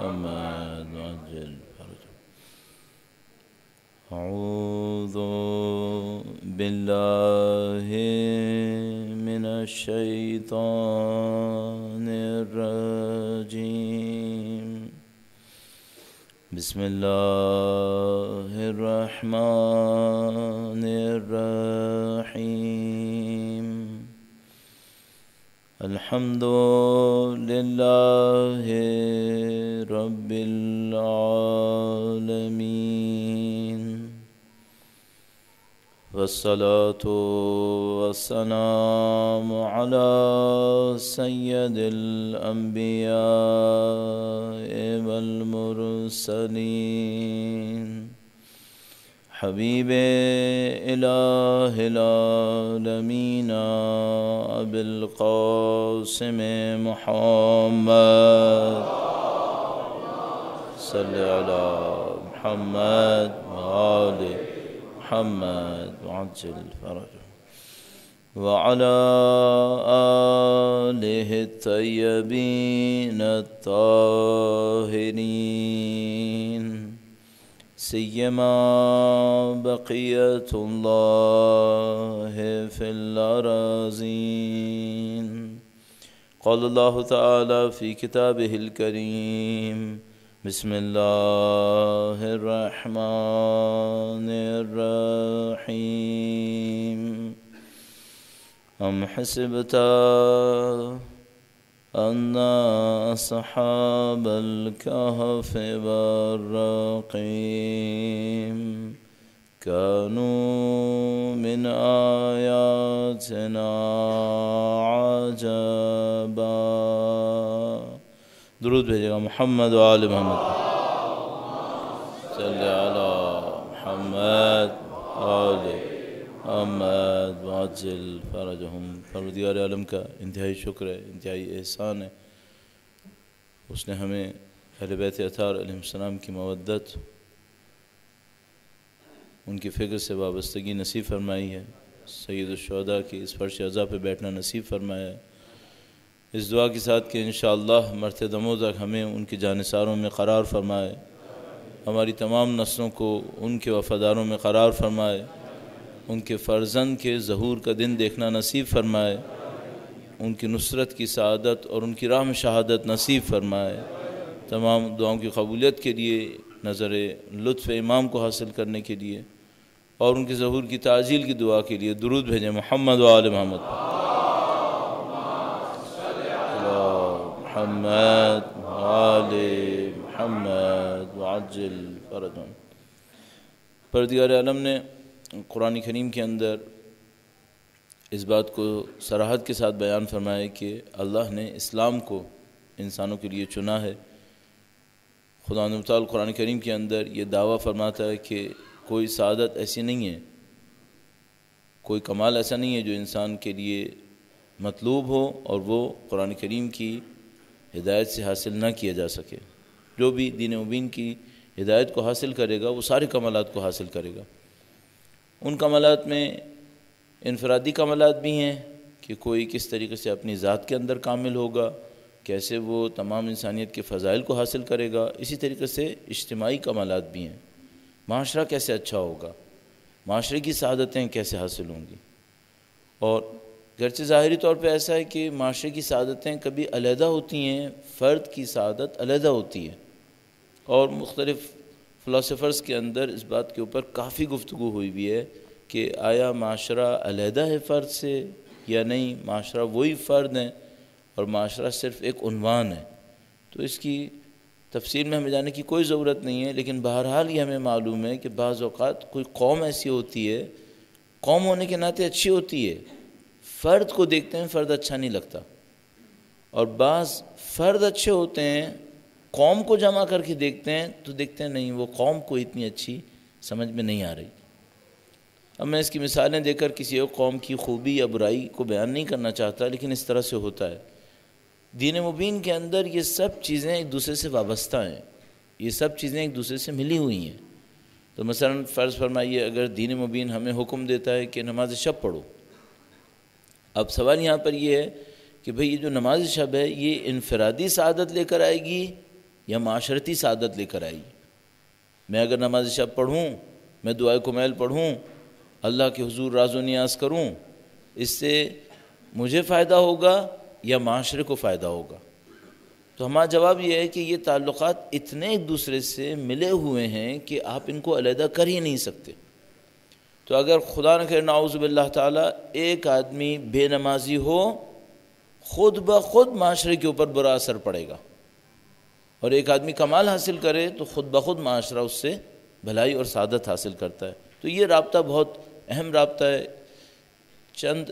محمد وعجل فرجهم. أعوذ بالله من الشيطان الرجيم. بسم الله الرحمن الرحيم. الحمد لله رب العالمين، والصلاة والسلام على سيد الأنبياء والمرسلين، حبيب إله العالمين أبي القاسم محمد، صل على محمد وآل محمد وعجل فرجه، وعلى آله الطيبين الطاهرين، سيما بقية الله في الأراضين. قال الله تعالى في كتابه الكريم: بسم الله الرحمن الرحيم. أم حسبت أن أصحاب الكهف والرقيم كانوا من آياتنا عجبا. درود بھیجے گا محمد و آل محمد. صلی علی محمد آل محمد وعجل فرجہم. پروردگار عالم کا انتہائی شکر ہے، انتہائی احسان ہے، اس نے ہمیں اہل بیت اطہار علیہ السلام کی مودت، ان کی فکر سے وابستگی نصیب فرمائی ہے. سید الشہداء کی اس فرش عزا پہ بیٹھنا نصیب فرمایا ہے. اس دعا کے ساتھ کہ انشاءاللہ مرتے دموں تک ہمیں ان کی جانثاروں میں قرار فرمائے، ہماری تمام نسلوں کو ان کے وفاداروں میں قرار فرمائے، ان کے فرزند کے ظہور کا دن دیکھنا نصیب فرمائے، ان کی نصرت کی سعادت اور ان کی راہ میں شہادت نصیب فرمائے. تمام دعاؤں کی قبولیت کے لیے، نظر لطف امام کو حاصل کرنے کے لیے اور ان کے ظہور کی تعجیل کی دعا کے لیے درود بھیجیں محمد و آل محمد. محمد آل محمد وعجل فرجهم. پروردگار عالم نے قرآن کریم کے اندر اس بات کو صراحت کے ساتھ بیان فرمایا کہ اللہ نے اسلام کو انسانوں کے لیے چنا ہے. خدا تعالیٰ قرآن کریم کے اندر یہ دعویٰ فرماتا ہے کہ کوئی سعادت ایسی نہیں ہے، کوئی کمال ایسا نہیں ہے جو انسان کے لیے مطلوب ہو اور وہ قرآن کریم کی ہدایت سے حاصل نہ کیا جا سکے. جو بھی دین مبین کی ہدایت کو حاصل کرے گا وہ سارے کمالات کو حاصل کرے گا. ان کمالات میں انفرادی کمالات بھی ہیں کہ کوئی کس طریقے سے اپنی ذات کے اندر کامل ہوگا، کیسے وہ تمام انسانیت کے فضائل کو حاصل کرے گا. اسی طریقے سے اجتماعی کمالات بھی ہیں، معاشرہ کیسے اچھا ہوگا، معاشرے کی سعادتیں کیسے حاصل ہوں گی. اور گرچہ ظاہری طور پہ ایسا ہے کہ معاشرے کی سعادتیں کبھی علیحدہ ہوتی ہیں، فرد کی سعادت علیحدہ ہوتی ہے، اور مختلف فلاسفرز کے اندر اس بات کے اوپر کافی گفتگو ہوئی بھی ہے کہ آیا معاشرہ علیحدہ ہے فرد سے یا نہیں، معاشرہ وہی فرد ہیں اور معاشرہ صرف ایک عنوان ہے. تو اس کی تفصیل میں ہمیں جانے کی کوئی ضرورت نہیں ہے، لیکن بہرحال یہ ہمیں معلوم ہے کہ بعض اوقات کوئی قوم ایسی ہوتی ہے، قوم ہونے کے ناطے اچھی ہوتی ہے، فرد کو دیکھتے ہیں فرد اچھا نہیں لگتا، اور بعض فرد اچھے ہوتے ہیں، قوم کو جمع کر کے دیکھتے ہیں تو دیکھتے ہیں نہیں وہ قوم کو اتنی اچھی سمجھ میں نہیں آ رہی. اب میں اس کی مثالیں دے کر کسی ایک قوم کی خوبی یا برائی کو بیان نہیں کرنا چاہتا، لیکن اس طرح سے ہوتا ہے. دین مبین کے اندر یہ سب چیزیں ایک دوسرے سے وابستہ ہیں، یہ سب چیزیں ایک دوسرے سے ملی ہوئی ہیں. تو مثلا فرض فرمائیے اگر دین مبین ہمیں حکم دیتا ہے کہ نماز شب پڑھو، اب سوال یہاں پر یہ ہے کہ بھئی یہ جو نماز شب ہے یہ انفرادی سعادت لے کر آئے گی یا معاشرتی سعادت لے کر آئے گی۔ میں اگر نماز شب پڑھوں، میں دعائے کمیل پڑھوں، اللہ کے حضور راز و نیاز کروں، اس سے مجھے فائدہ ہوگا یا معاشرے کو فائدہ ہوگا؟ تو ہمارا جواب یہ ہے کہ یہ تعلقات اتنے ایک دوسرے سے ملے ہوئے ہیں کہ آپ ان کو علیحدہ کر ہی نہیں سکتے۔ تو اگر خدا نہ کرے نعوذ باللہ تعالیٰ ایک آدمی بے نمازی ہو، خود بخود معاشرے کے اوپر برا اثر پڑے گا، اور ایک آدمی کمال حاصل کرے تو خود بخود معاشرہ اس سے بھلائی اور سعادت حاصل کرتا ہے۔ تو یہ رابطہ بہت اہم رابطہ ہے۔ چند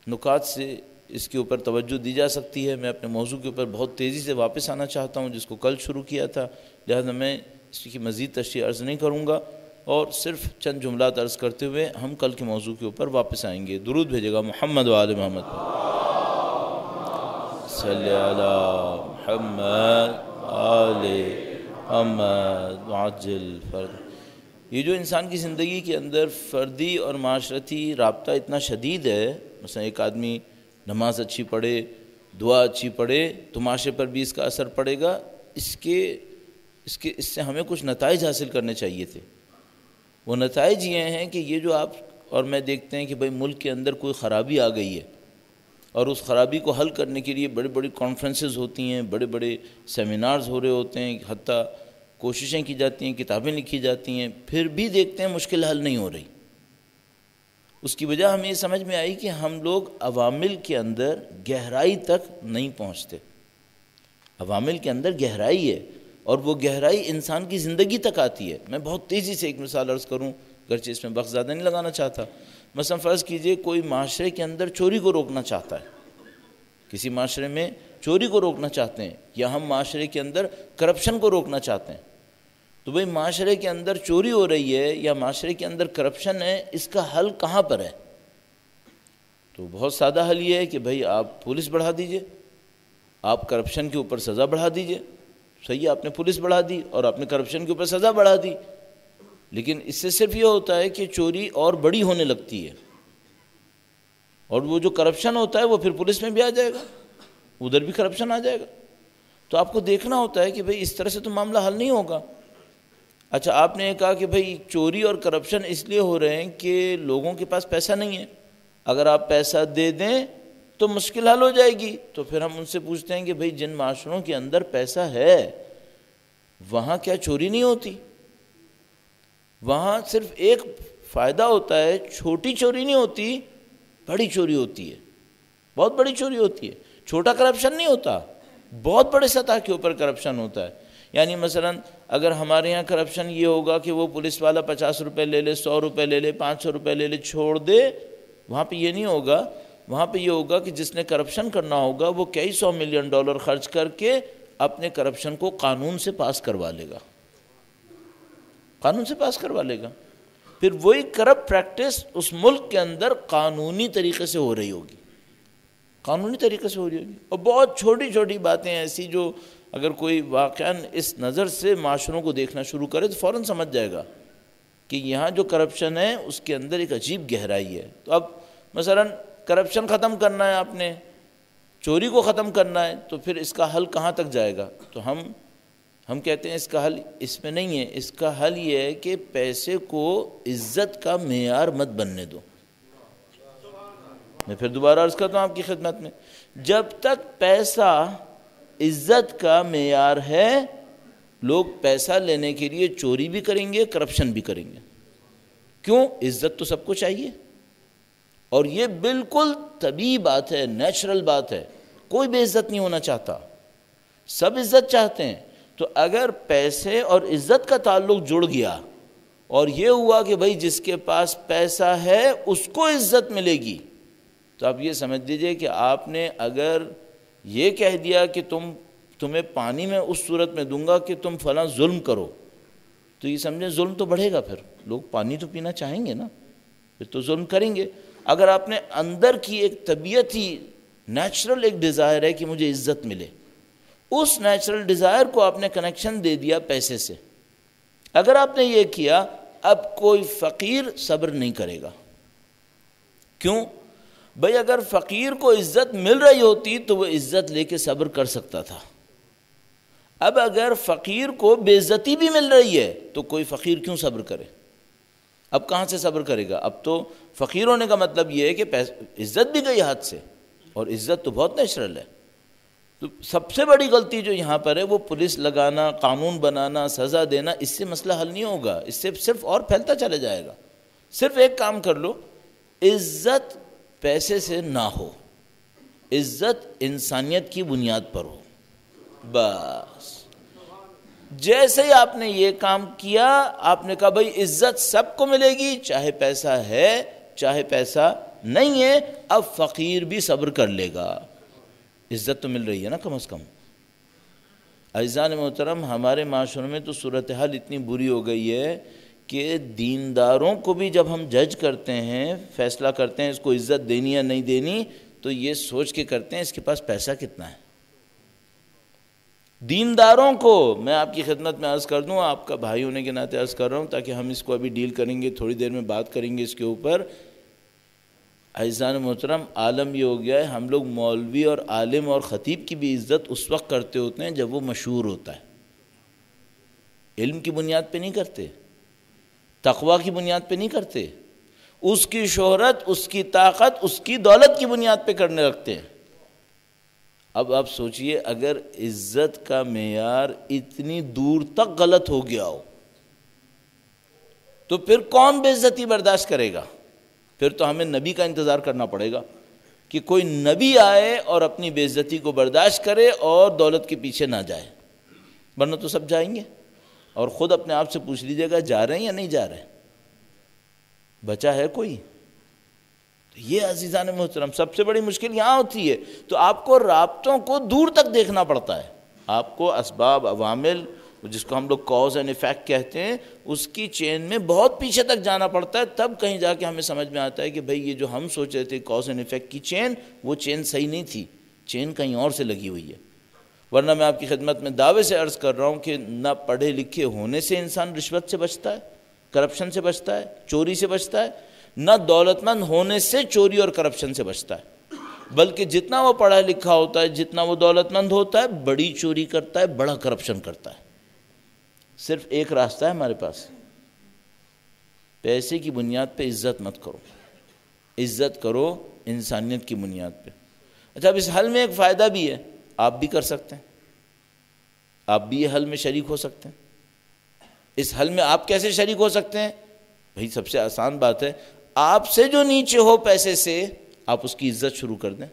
نکات سے اس کے اوپر توجہ دی جا سکتی ہے۔ میں اپنے موضوع کے اوپر بہت تیزی سے واپس آنا چاہتا ہوں، جس کو کل شروع کیا تھا، لہذا میں اس کی مزید تشریح عرض نہیں کروں گا، اور صرف چند جملات عرض کرتے ہوئے ہم کل کے موضوع کے اوپر واپس آئیں گے۔ درود بھیجے گا محمد و آل محمد، صلی علی محمد آل محمد وعجل فرد۔ یہ جو انسان کی زندگی کے اندر فردی اور معاشرتی رابطہ اتنا شدید ہے، مثلا ایک آدمی نماز اچھی پڑھے، دعا اچھی پڑھے تو معاشرے پر بھی اس کا اثر پڑے گا۔ اس سے ہمیں کچھ نتائج حاصل کرنے چاہیے تھے۔ وہ نتائج یہ ہیں کہ یہ جو آپ اور میں دیکھتے ہیں کہ بھئی ملک کے اندر کوئی خرابی آ گئی ہے، اور اس خرابی کو حل کرنے کے لیے بڑی بڑی کانفرنسز ہوتی ہیں، بڑے بڑے سیمینارز ہو رہے ہوتے ہیں، حتیٰ کوششیں کی جاتی ہیں، کتابیں لکھی جاتی ہیں، پھر بھی دیکھتے ہیں مشکل حل نہیں ہو رہی۔ اس کی وجہ ہمیں یہ سمجھ میں آئی کہ ہم لوگ عوامل کے اندر گہرائی تک نہیں پہنچتے۔ عوامل کے اندر گہرائی ہے، اور وہ گہرائی انسان کی زندگی تک آتی ہے۔ میں بہت تیزی سے ایک مثال عرض کروں، گرچہ اس میں وقت زیادہ نہیں لگانا چاہتا۔ مثلا فرض کیجئے کوئی معاشرے کے اندر چوری کو روکنا چاہتا ہے، کسی معاشرے میں چوری کو روکنا چاہتے ہیں، یا ہم معاشرے کے اندر کرپشن کو روکنا چاہتے ہیں۔ تو بھئی معاشرے کے اندر چوری ہو رہی ہے یا معاشرے کے اندر کرپشن ہے، اس کا حل کہاں پر ہے؟ تو بہت سادہ حل یہ ہے کہ بھئی آپ پولیس بڑھا دیجئے، آپ کرپشن کے اوپر سزا بڑھا دیجئے۔ صحیح ہے، آپ نے پولیس بڑھا دی اور آپ نے کرپشن کے اوپر سزا بڑھا دی، لیکن اس سے صرف یہ ہوتا ہے کہ چوری اور بڑی ہونے لگتی ہے، اور وہ جو کرپشن ہوتا ہے وہ پھر پولیس میں بھی آ جائے گا، ادھر بھی کرپشن آ جائے گا۔ تو آپ کو دیکھنا ہوتا ہے کہ بھئی اس طرح سے تو معاملہ حل نہیں ہوگا۔ اچھا، آپ نے کہا کہ بھئی چوری اور کرپشن اس لیے ہو رہے ہیں کہ لوگوں کے پاس پیسہ نہیں ہے، اگر آپ پیسہ دے دیں تو مشکل حل ہو جائے گی۔ تو پھر ہم ان سے پوچھتے ہیں کہ بھئی جن معاشروں کے اندر پیسہ ہے وہاں کیا چوری نہیں ہوتی؟ وہاں صرف ایک فائدہ ہوتا ہے، چھوٹی چوری نہیں ہوتی، بڑی چوری ہوتی ہے، بہت بڑی چوری ہوتی ہے۔ چھوٹا کرپشن نہیں ہوتا، بہت بڑے سطح کے اوپر کرپشن ہوتا ہے۔ یعنی مثلا اگر ہمارے یہاں کرپشن یہ ہوگا کہ وہ پولیس والا 50 روپے لے لے، 100 روپے لے لے، 500 روپے لے لے، چھوڑ دے، وہاں پہ یہ نہیں ہوگا۔ وہاں پہ یہ ہوگا کہ جس نے کرپشن کرنا ہوگا وہ کئی $100 ملین خرچ کر کے اپنے کرپشن کو قانون سے پاس کروا لے گا، قانون سے پاس کروا لے گا۔ پھر وہی کرپٹ پریکٹس اس ملک کے اندر قانونی طریقے سے ہو رہی ہوگی، قانونی طریقے سے ہو رہی ہوگی۔ اور بہت چھوٹی چھوٹی باتیں ایسی جو اگر کوئی واقعاً اس نظر سے معاشروں کو دیکھنا شروع کرے تو فوراً سمجھ جائے گا کہ یہاں جو کرپشن ہے اس کے اندر ایک عجیب گہرائی ہے۔ تو اب مثلا کرپشن ختم کرنا ہے، آپ نے چوری کو ختم کرنا ہے، تو پھر اس کا حل کہاں تک جائے گا؟ تو ہم کہتے ہیں اس کا حل اس میں نہیں ہے، اس کا حل یہ ہے کہ پیسے کو عزت کا معیار مت بننے دو۔ میں پھر دوبارہ عرض کرتا ہوں آپ کی خدمت میں، جب تک پیسہ عزت کا معیار ہے، لوگ پیسہ لینے کے لیے چوری بھی کریں گے، کرپشن بھی کریں گے۔ کیوں؟ عزت تو سب کو چاہیے، اور یہ بالکل طبیعی بات ہے، نیچرل بات ہے، کوئی بھی عزت نہیں ہونا چاہتا، سب عزت چاہتے ہیں۔ تو اگر پیسے اور عزت کا تعلق جڑ گیا اور یہ ہوا کہ بھئی جس کے پاس پیسہ ہے اس کو عزت ملے گی، تو آپ یہ سمجھ لیجئے کہ آپ نے اگر یہ کہہ دیا کہ تمہیں پانی میں اس صورت میں دوں گا کہ تم فلاں ظلم کرو، تو یہ سمجھیں ظلم تو بڑھے گا، پھر لوگ پانی تو پینا چاہیں گے نا، پھر تو ظلم کریں گے۔ اگر آپ نے اندر کی ایک طبیعت ہی نیچرل ایک ڈیزائر ہے کہ مجھے عزت ملے، اس نیچرل ڈیزائر کو آپ نے کنیکشن دے دیا پیسے سے، اگر آپ نے یہ کیا، اب کوئی فقیر صبر نہیں کرے گا۔ کیوں؟ بھئی اگر فقیر کو عزت مل رہی ہوتی تو وہ عزت لے کے صبر کر سکتا تھا، اب اگر فقیر کو بے عزتی بھی مل رہی ہے تو کوئی فقیر کیوں صبر کرے؟ اب کہاں سے صبر کرے گا؟ اب تو فقیر ہونے کا مطلب یہ ہے کہ عزت بھی گئی ہاتھ سے، اور عزت تو بہت نیچرل ہے۔ تو سب سے بڑی غلطی جو یہاں پر ہے وہ پولیس لگانا، قانون بنانا، سزا دینا، اس سے مسئلہ حل نہیں ہوگا، اس سے صرف اور پھیلتا چلا جائے گا۔ صرف ایک کام کر لو، عزت پیسے سے نہ ہو، عزت انسانیت کی بنیاد پر ہو، بس۔ جیسے ہی آپ نے یہ کام کیا، آپ نے کہا بھائی عزت سب کو ملے گی، چاہے پیسہ ہے چاہے پیسہ نہیں ہے، اب فقیر بھی صبر کر لے گا، عزت تو مل رہی ہے نا کم از کم۔ عزیزان محترم، ہمارے معاشرے میں تو صورتحال اتنی بری ہو گئی ہے کہ دینداروں کو بھی جب ہم جج کرتے ہیں، فیصلہ کرتے ہیں اس کو عزت دینی یا نہیں دینی، تو یہ سوچ کے کرتے ہیں اس کے پاس پیسہ کتنا ہے۔ دینداروں کو میں آپ کی خدمت میں عرض کر دوں، آپ کا بھائی ہونے کے ناطے عرض کر رہا ہوں تاکہ ہم اس کو ابھی ڈیل کریں گے، تھوڑی دیر میں بات کریں گے اس کے اوپر۔ عزیزان محترم، عالم یہ ہو گیا ہے، ہم لوگ مولوی اور عالم اور خطیب کی بھی عزت اس وقت کرتے ہوتے ہیں جب وہ مشہور ہوتا ہے، علم کی بنیاد پہ نہیں کرتے، تقوی کی بنیاد پہ نہیں کرتے، اس کی شہرت، اس کی طاقت، اس کی دولت کی بنیاد پہ کرنے لگتے ہیں۔ اب آپ سوچئے اگر عزت کا معیار اتنی دور تک غلط ہو گیا ہو تو پھر کون بے عزتی برداشت کرے گا؟ پھر تو ہمیں نبی کا انتظار کرنا پڑے گا کہ کوئی نبی آئے اور اپنی بے عزتی کو برداشت کرے اور دولت کے پیچھے نہ جائے، ورنہ تو سب جائیں گے۔ اور خود اپنے آپ سے پوچھ لیجئے گا، جا رہے ہیں یا نہیں جا رہے؟ بچا ہے کوئی؟ یہ عزیزان محترم سب سے بڑی مشکل یہاں ہوتی ہے۔ تو آپ کو رابطوں کو دور تک دیکھنا پڑتا ہے، آپ کو اسباب، عوامل، جس کو ہم لوگ کاز اینڈ ایفیکٹ کہتے ہیں، اس کی چین میں بہت پیچھے تک جانا پڑتا ہے، تب کہیں جا کے ہمیں سمجھ میں آتا ہے کہ بھئی یہ جو ہم سوچ رہے تھے کاز اینڈ ایفیکٹ کی چین، وہ چین صحیح نہیں تھی، چین کہیں اور سے لگی ہوئی ہے۔ ورنہ میں آپ کی خدمت میں دعوے سے عرض کر رہا ہوں کہ نہ پڑھے لکھے ہونے سے انسان رشوت سے بچتا ہے، کرپشن سے بچتا ہے، چوری سے بچتا ہے، نہ دولت مند ہونے سے چوری اور کرپشن سے بچتا ہے، بلکہ جتنا وہ پڑھا لکھا ہوتا ہے، جتنا وہ دولت مند ہوتا ہے، بڑی چوری کرتا ہے، بڑا کرپشن کرتا ہے۔ صرف ایک راستہ ہے ہمارے پاس، پیسے کی بنیاد پہ عزت مت کرو، عزت کرو انسانیت کی بنیاد پہ۔ اچھا، اب اس حل میں ایک فائدہ بھی ہے، آپ بھی کر سکتے ہیں، آپ بھی یہ حل میں شریک ہو سکتے ہیں۔ اس حل میں آپ کیسے شریک ہو سکتے ہیں؟ بھئی سب سے آسان بات ہے، آپ سے جو نیچے ہو پیسے سے، آپ اس کی عزت شروع کر دیں،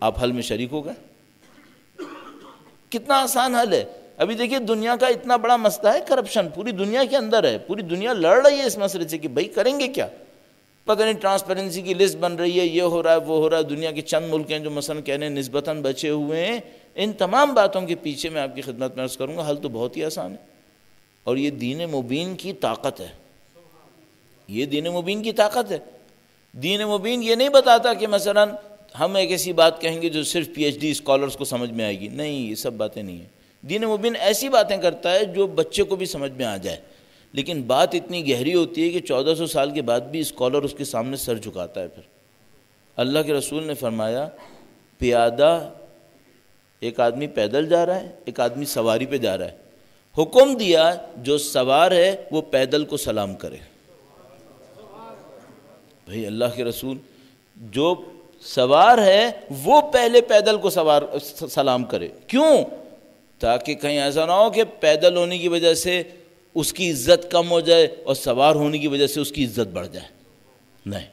آپ حل میں شریک ہو گئے۔ کتنا آسان حل ہے۔ ابھی دیکھیے دنیا کا اتنا بڑا مسئلہ ہے کرپشن، پوری دنیا کے اندر ہے، پوری دنیا لڑ رہی ہے اس مسئلے سے کہ بھئی کریں گے کیا، پتہ نہیں ٹرانسپیرنسی کی لسٹ بن رہی ہے، یہ ہو رہا ہے وہ ہو رہا ہے۔ دنیا کے چند ملک ہیں جو مثلا کہنے نسبتاً بچے ہوئے ہیں۔ ان تمام باتوں کے پیچھے میں آپ کی خدمت میں عرض کروں گا حل تو بہت ہی آسان ہے، اور یہ دین مبین کی طاقت ہے، یہ دین مبین کی طاقت ہے۔ دین مبین یہ نہیں بتاتا کہ مثلا ہم ایک ایسی بات کہیں گے جو صرف پی ایچ ڈی اسکالرس کو سمجھ میں آئے گی، نہیں، یہ سب باتیں نہیں ہیں۔ دین مبین ایسی باتیں کرتا ہے جو بچے کو بھی سمجھ میں آ جائے، لیکن بات اتنی گہری ہوتی ہے کہ 1400 سال کے بعد بھی اسکالر اس کے سامنے سر جھکاتا ہے۔ پھر اللہ کے رسول نے فرمایا، پیادہ ایک آدمی پیدل جا رہا ہے، ایک آدمی سواری پہ جا رہا ہے، حکم دیا جو سوار ہے وہ پیدل کو سلام کرے۔ بھئی اللہ کے رسول، جو سوار ہے وہ پہلے پیدل کو سلام کرے، کیوں؟ تاکہ کہیں ایسا نہ ہو کہ پیدل ہونے کی وجہ سے اس کی عزت کم ہو جائے اور سوار ہونے کی وجہ سے اس کی عزت بڑھ جائے۔ نہیں،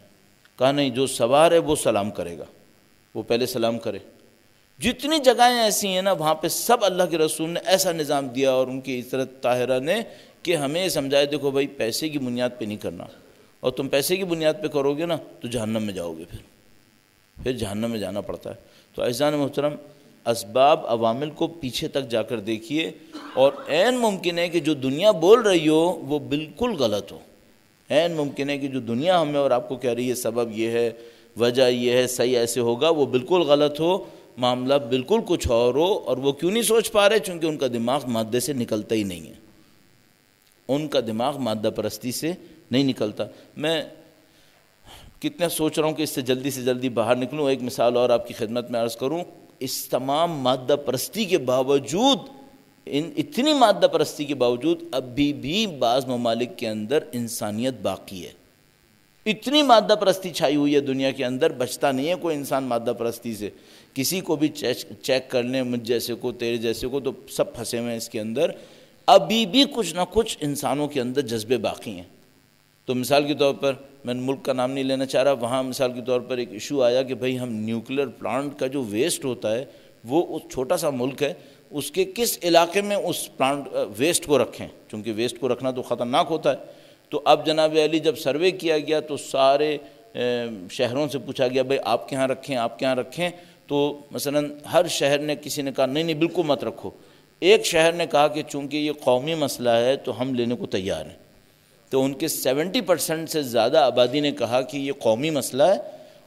کہا نہیں، جو سوار ہے وہ سلام کرے گا، وہ پہلے سلام کرے۔ جتنی جگہیں ایسی ہیں نا وہاں پہ سب اللہ کے رسول نے ایسا نظام دیا، اور ان کی عزت طاہرہ نے، کہ ہمیں سمجھائے دیکھو بھائی پیسے کی بنیاد پہ نہیں کرنا، اور تم پیسے کی بنیاد پہ کرو گے نا تو جہنم میں جاؤ گے، پھر جہنم میں جانا پڑتا ہے۔ تو عزیزان محترم، اسباب، عوامل کو پیچھے تک جا کر دیکھیے، اور عین ممکن ہے کہ جو دنیا بول رہی ہو وہ بالکل غلط ہو، عین ممکن ہے کہ جو دنیا ہمیں اور آپ کو کہہ رہی ہے سبب یہ ہے، وجہ یہ ہے، صحیح ایسے ہوگا، وہ بالکل غلط ہو، معاملہ بالکل کچھ اور ہو، اور وہ کیوں نہیں سوچ پا رہے؟ چونکہ ان کا دماغ مادے سے نکلتا ہی نہیں ہے، ان کا دماغ مادہ پرستی سے نہیں نکلتا۔ میں کتنا سوچ رہا ہوں کہ اس سے جلدی باہر نکلوں۔ ایک مثال اور آپ کی خدمت میں عرض کروں، اس تمام مادہ پرستی کے باوجود، اتنی مادہ پرستی کے باوجود ابھی بھی بعض ممالک کے اندر انسانیت باقی ہے. اتنی مادہ پرستی چھائی ہوئی ہے دنیا کے اندر، بچتا نہیں ہے کوئی انسان مادہ پرستی سے. کسی کو بھی چیک کر لیں، مجھ جیسے کو، تیرے جیسے کو، تو سب پھنسے ہوئے ہیں اس کے اندر. ابھی بھی کچھ نہ کچھ انسانوں کے اندر جذبے باقی ہیں. تو مثال کے طور پر، میں ملک کا نام نہیں لینا چاہ رہا، وہاں مثال کے طور پر ایک ایشو آیا کہ بھئی ہم نیوکلیر پلانٹ کا جو ویسٹ ہوتا ہے، وہ اس چھوٹا سا ملک ہے، اس کے کس علاقے میں اس پلانٹ ویسٹ کو رکھیں، چونکہ ویسٹ کو رکھنا تو خطرناک ہوتا ہے. تو اب جناب علی جب سروے کیا گیا تو سارے شہروں سے پوچھا گیا بھئی آپ کے ہاں رکھیں، آپ کے ہاں رکھیں. تو مثلا ہر شہر نے، کسی نے کہا نہیں نہیں بالکل مت رکھو. ایک شہر نے کہا کہ چونکہ یہ قومی مسئلہ ہے تو ہم لینے کو تیار ہیں. تو ان کے 70% سے زیادہ آبادی نے کہا کہ یہ قومی مسئلہ ہے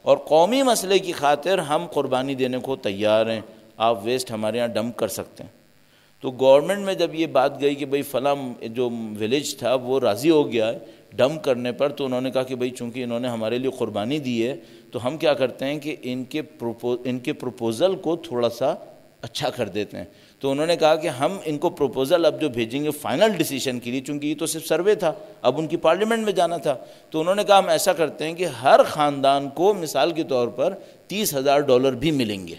اور قومی مسئلے کی خاطر ہم قربانی دینے کو تیار ہیں، آپ ویسٹ ہمارے ہاں ڈمپ کر سکتے ہیں. تو گورنمنٹ میں جب یہ بات گئی کہ بھئی فلاں جو ولیج تھا وہ راضی ہو گیا ہے ڈمپ کرنے پر، تو انہوں نے کہا کہ بھئی چونکہ انہوں نے ہمارے لیے قربانی دی ہے تو ہم کیا کرتے ہیں کہ ان کے پروپوزل کو تھوڑا سا اچھا کر دیتے ہیں. تو انہوں نے کہا کہ ہم ان کو پروپوزل اب جو بھیجیں گے فائنل ڈیسیشن کے لیے، چونکہ یہ تو صرف سروے تھا، اب ان کی پارلیمنٹ میں جانا تھا، تو انہوں نے کہا ہم ایسا کرتے ہیں کہ ہر خاندان کو مثال کے طور پر $30,000 بھی ملیں گے.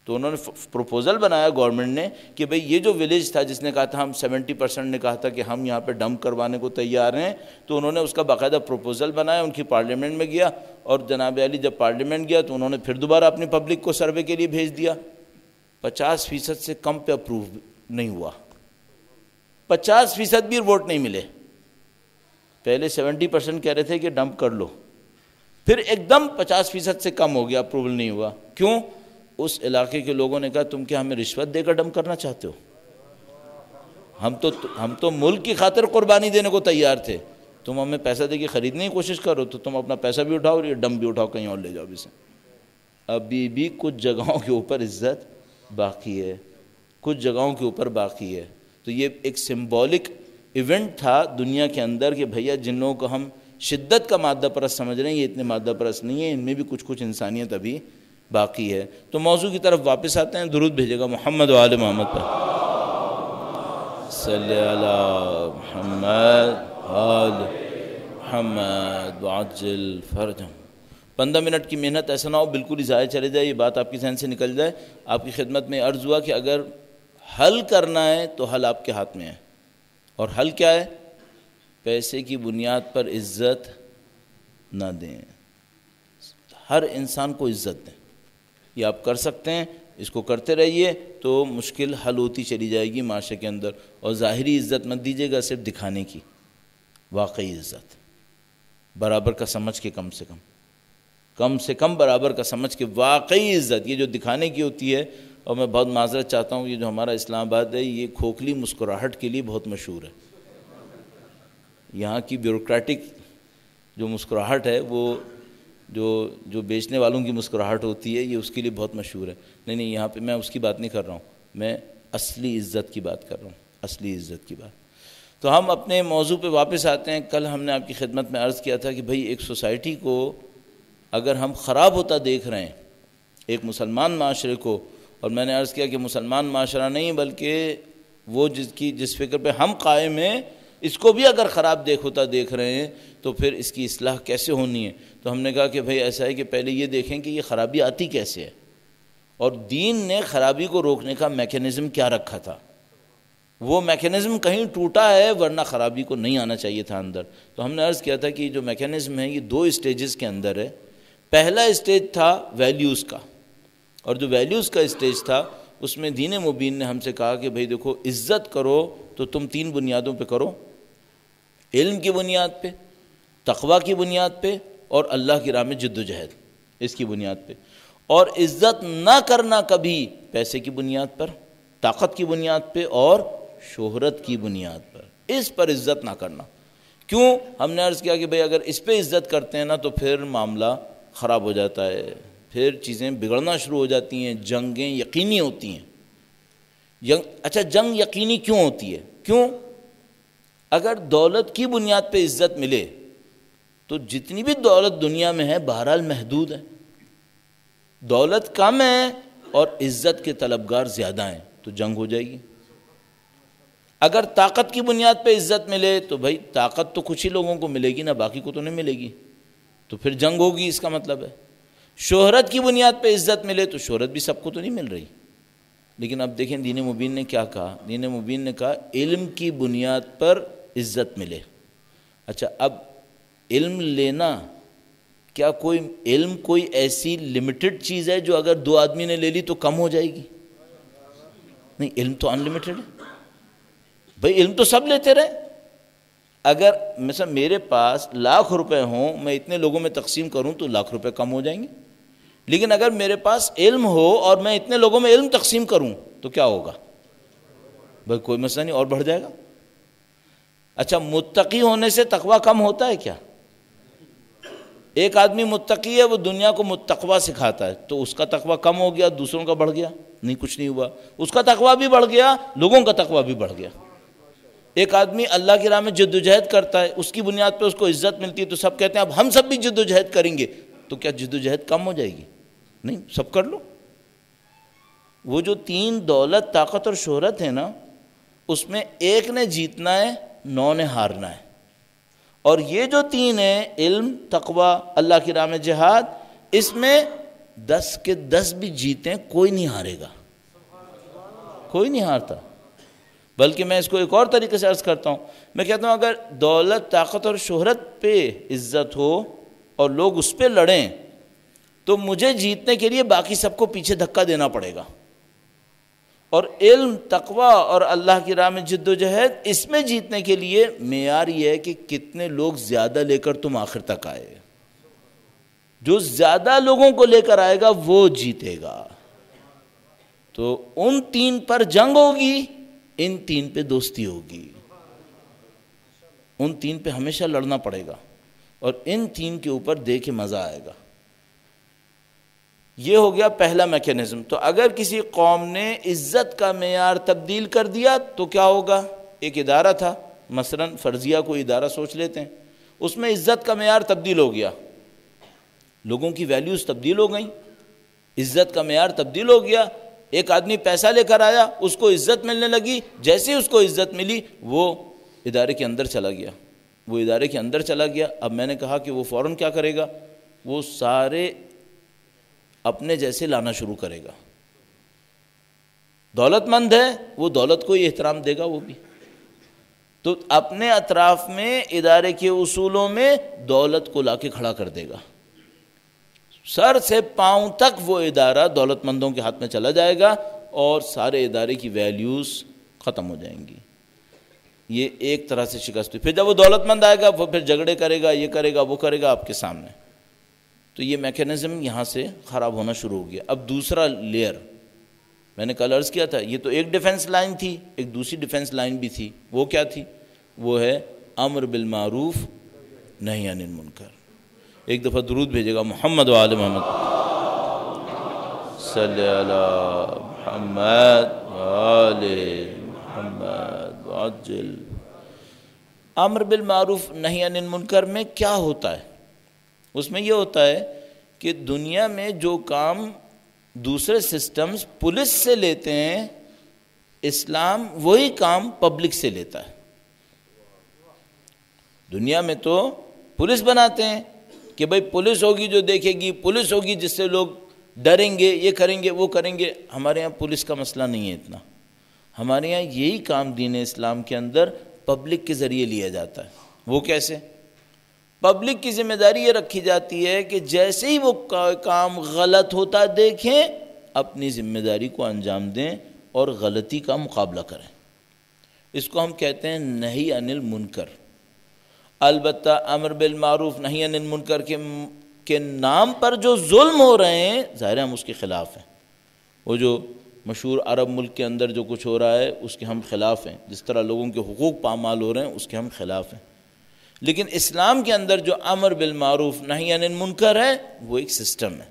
تو انہوں نے پروپوزل بنایا گورنمنٹ نے کہ بھئی یہ جو ولیج تھا جس نے کہا تھا ہم 70% نے کہا تھا کہ ہم یہاں پہ ڈمپ کروانے کو تیار ہیں، تو انہوں نے اس کا باقاعدہ پروپوزل بنایا، ان کی پارلیمنٹ میں گیا، اور جناب علی جب پارلیمنٹ گیا تو انہوں نے پھر دوبارہ اپنی پبلک کو سروے کے لیے بھیج دیا. 50% سے کم پہ اپروو نہیں ہوا، 50% بھی ووٹ نہیں ملے. پہلے 70% کہہ رہے تھے کہ ڈمپ کر لو، پھر ایک دم 50% سے کم ہو گیا، اپروول نہیں ہوا. کیوں؟ اس علاقے کے لوگوں نے کہا تم کیا ہمیں رشوت دے کر ڈمپ کرنا چاہتے ہو؟ ہم تو ملک کی خاطر قربانی دینے کو تیار تھے، تم ہمیں پیسہ دے کے خریدنے کی کوشش کرو تو تم اپنا پیسہ بھی اٹھاؤ اور یہ ڈمپ بھی اٹھاؤ، کہیں اور لے جاؤ اسے. ابھی بھی کچھ جگہوں کے اوپر عزت باقی ہے، کچھ جگہوں کے اوپر باقی ہے. تو یہ ایک سمبولک ایونٹ تھا دنیا کے اندر کہ بھیا جن لوگوں کو ہم شدت کا مادہ پرست سمجھ رہے ہیں یہ اتنے مادہ پرست نہیں ہیں، ان میں بھی کچھ انسانیت ابھی باقی ہے. تو موضوع کی طرف واپس آتے ہیں. درود بھیجے گا محمد و آل محمد پر. صلی علی محمد آل محمد وعجل فرجهم. 15 منٹ کی محنت ایسا نہ ہو بالکل ہی ضائع چلے جائے، یہ بات آپ کی ذہن سے نکل جائے. آپ کی خدمت میں عرض ہوا کہ اگر حل کرنا ہے تو حل آپ کے ہاتھ میں ہے. اور حل کیا ہے؟ پیسے کی بنیاد پر عزت نہ دیں، ہر انسان کو عزت دیں. یہ آپ کر سکتے ہیں، اس کو کرتے رہیے تو مشکل حل ہوتی چلی جائے گی معاشرے کے اندر. اور ظاہری عزت مت دیجیے گا صرف دکھانے کی، واقعی عزت برابر کا سمجھ کے کم سے کم برابر کا سمجھ کے واقعی عزت، یہ جو دکھانے کی ہوتی ہے. اور میں بہت معذرت چاہتا ہوں، یہ جو ہمارا اسلام آباد ہے یہ کھوکھلی مسکراہٹ کے لیے بہت مشہور ہے. یہاں کی بیوروکریٹک جو مسکراہٹ ہے وہ جو بیچنے والوں کی مسکراہٹ ہوتی ہے یہ اس کے لیے بہت مشہور ہے. نہیں یہاں پہ میں اس کی بات نہیں کر رہا ہوں، میں اصلی عزت کی بات کر رہا ہوں، اصلی عزت کی بات. تو ہم اپنے موضوع پہ واپس آتے ہیں. کل ہم نے آپ کی خدمت میں عرض کیا تھا کہ بھئی ایک سوسائٹی کو اگر ہم خراب ہوتا دیکھ رہے ہیں، ایک مسلمان معاشرے کو، اور میں نے عرض کیا کہ مسلمان معاشرہ نہیں بلکہ وہ جس فکر پہ ہم قائم ہیں اس کو بھی اگر خراب ہوتا دیکھ رہے ہیں تو پھر اس کی اصلاح کیسے ہونی ہے. تو ہم نے کہا کہ بھئی ایسا ہے کہ پہلے یہ دیکھیں کہ یہ خرابی آتی کیسے ہے، اور دین نے خرابی کو روکنے کا میکینزم کیا رکھا تھا. وہ میکینزم کہیں ٹوٹا ہے ورنہ خرابی کو نہیں آنا چاہیے تھا اندر. تو ہم نے عرض کیا تھا کہ جو میکینزم ہے یہ 2 اسٹیجز کے اندر ہے. پہلا اسٹیج تھا ویلیوز کا، اور جو ویلیوز کا اسٹیج تھا اس میں دین مبین نے ہم سے کہا کہ بھئی دیکھو عزت کرو تو تم 3 بنیادوں پہ کرو، علم کی بنیاد پہ، تقوی کی بنیاد پہ، اور اللہ کی راہ میں جد و جہد اس کی بنیاد پہ. اور عزت نہ کرنا کبھی پیسے کی بنیاد پر، طاقت کی بنیاد پہ اور شہرت کی بنیاد پر، اس پر عزت نہ کرنا. کیوں؟ ہم نے عرض کیا کہ بھئی اگر اس پہ عزت کرتے ہیں نا تو پھر معاملہ خراب ہو جاتا ہے، پھر چیزیں بگڑنا شروع ہو جاتی ہیں، جنگیں یقینی ہوتی ہیں. اچھا جنگ یقینی کیوں ہوتی ہے؟ کیوں؟ اگر دولت کی بنیاد پہ عزت ملے تو جتنی بھی دولت دنیا میں ہے بہرحال محدود ہے. دولت کم ہے اور عزت کے طلبگار زیادہ ہیں تو جنگ ہو جائے گی۔ اگر طاقت کی بنیاد پہ عزت ملے تو بھائی طاقت تو کچھ ہی لوگوں کو ملے گی نا، باقی کو تو نہیں ملے گی، تو پھر جنگ ہوگی، اس کا مطلب ہے۔ شہرت کی بنیاد پہ عزت ملے تو شہرت بھی سب کو تو نہیں مل رہی۔ لیکن اب دیکھیں دین مبین نے کیا کہا، دین مبین نے کہا علم کی بنیاد پر عزت ملے۔ اچھا اب علم لینا، کیا کوئی علم کوئی ایسی لمیٹڈ چیز ہے جو اگر 2 آدمی نے لے لی تو کم ہو جائے گی؟ نہیں، علم تو ان لمیٹڈ ہے بھائی، علم تو سب لیتے رہے۔ اگر مثلا میرے پاس 1,00,000 روپے ہوں، میں اتنے لوگوں میں تقسیم کروں تو 1,00,000 روپے کم ہو جائیں گے۔ لیکن اگر میرے پاس علم ہو اور میں اتنے لوگوں میں علم تقسیم کروں تو کیا ہوگا بھائی؟ کوئی مسئلہ نہیں، اور بڑھ جائے گا۔ اچھا متقی ہونے سے تقوی کم ہوتا ہے کیا؟ ایک آدمی متقی ہے، وہ دنیا کو تقوی سکھاتا ہے، تو اس کا تقوی کم ہو گیا، دوسروں کا بڑھ گیا؟ نہیں، کچھ نہیں ہوا، اس کا تقوی بھی بڑھ گیا، لوگوں کا تقوی بھی بڑھ گیا۔ ایک آدمی اللہ کی راہ میں جد و جہد کرتا ہے، اس کی بنیاد پہ اس کو عزت ملتی ہے، تو سب کہتے ہیں اب ہم سب بھی جد و جہد کریں گے، تو کیا جد و جہد کم ہو جائے گی؟ نہیں، سب کر لو۔ وہ جو 3 دولت، طاقت اور شہرت ہے نا، اس میں ایک نے جیتنا ہے، 9 نے ہارنا ہے۔ اور یہ جو 3 ہیں، علم، تقوی، اللہ کی راہ میں جہاد، اس میں 10 کے 10 بھی جیتے ہیں، کوئی نہیں ہارے گا، کوئی نہیں ہارتا۔ بلکہ میں اس کو ایک اور طریقے سے عرض کرتا ہوں، میں کہتا ہوں اگر دولت، طاقت اور شہرت پہ عزت ہو اور لوگ اس پہ لڑیں تو مجھے جیتنے کے لیے باقی سب کو پیچھے دھکا دینا پڑے گا۔ اور علم، تقوی اور اللہ کی راہ میں جد و جہد، اس میں جیتنے کے لیے معیار یہ ہے کہ کتنے لوگ زیادہ لے کر تم آخر تک آئے۔ جو زیادہ لوگوں کو لے کر آئے گا وہ جیتے گا۔ تو ان 3 پر جنگ ہوگی، ان 3 پہ دوستی ہوگی، ان 3 پہ ہمیشہ لڑنا پڑے گا، اور ان 3 کے اوپر دیکھ کے مزہ آئے گا۔ یہ ہو گیا پہلا میکینزم۔ تو اگر کسی قوم نے عزت کا معیار تبدیل کر دیا تو کیا ہوگا؟ ایک ادارہ تھا، مثلا فرضیہ کوئی ادارہ سوچ لیتے ہیں، اس میں عزت کا معیار تبدیل ہو گیا، لوگوں کی ویلیوز تبدیل ہو گئیں، عزت کا معیار تبدیل ہو گیا۔ ایک آدمی پیسہ لے کر آیا، اس کو عزت ملنے لگی، جیسے ہی اس کو عزت ملی وہ ادارے کے اندر چلا گیا، وہ ادارے کے اندر چلا گیا۔ اب میں نے کہا کہ وہ فوراً کیا کرے گا؟ وہ سارے اپنے جیسے لانا شروع کرے گا۔ دولت مند ہے، وہ دولت کو ہی احترام دے گا، وہ بھی تو اپنے اطراف میں ادارے کے اصولوں میں دولت کو لا کے کھڑا کر دے گا۔ سر سے پاؤں تک وہ ادارہ دولت مندوں کے ہاتھ میں چلا جائے گا اور سارے ادارے کی ویلیوز ختم ہو جائیں گی۔ یہ ایک طرح سے شکست ہوئی۔ پھر جب وہ دولت مند آئے گا وہ پھر جھگڑے کرے گا، یہ کرے گا، وہ کرے گا آپ کے سامنے۔ تو یہ میکینزم یہاں سے خراب ہونا شروع ہو گیا۔ اب دوسرا لیئر میں نے کل عرض کیا تھا، یہ تو ایک ڈیفنس لائن تھی، ایک دوسری ڈیفنس لائن بھی تھی۔ وہ کیا تھی؟ وہ ہے امر بالمعروف نہی عن المنکر۔ ایک دفعہ درود بھیجے گا، محمد و آل محمد صلی علی محمد و آل محمد وعجل۔ امر بالمعروف نہی عن المنکر میں کیا ہوتا ہے؟ اس میں یہ ہوتا ہے کہ دنیا میں جو کام دوسرے سسٹمز پولیس سے لیتے ہیں، اسلام وہی کام پبلک سے لیتا ہے۔ دنیا میں تو پولیس بناتے ہیں کہ بھئی پولیس ہوگی جو دیکھے گی، پولیس ہوگی جس سے لوگ ڈریں گے، یہ کریں گے، وہ کریں گے۔ ہمارے یہاں پولیس کا مسئلہ نہیں ہے اتنا، ہمارے یہاں یہی کام دین اسلام کے اندر پبلک کے ذریعے لیا جاتا ہے۔ وہ کیسے؟ پبلک کی ذمہ داری یہ رکھی جاتی ہے کہ جیسے ہی وہ کام غلط ہوتا دیکھیں، اپنی ذمہ داری کو انجام دیں اور غلطی کا مقابلہ کریں۔ اس کو ہم کہتے ہیں نہی عن المنکر۔ البتہ امر بالمعروف نہی عن المنکر کے نام پر جو ظلم ہو رہے ہیں، ظاہر ہم اس کے خلاف ہیں۔ وہ جو مشہور عرب ملک کے اندر جو کچھ ہو رہا ہے اس کے ہم خلاف ہیں، جس طرح لوگوں کے حقوق پامال ہو رہے ہیں اس کے ہم خلاف ہیں۔ لیکن اسلام کے اندر جو امر بالمعروف نہی عن المنکر ہے وہ ایک سسٹم ہے،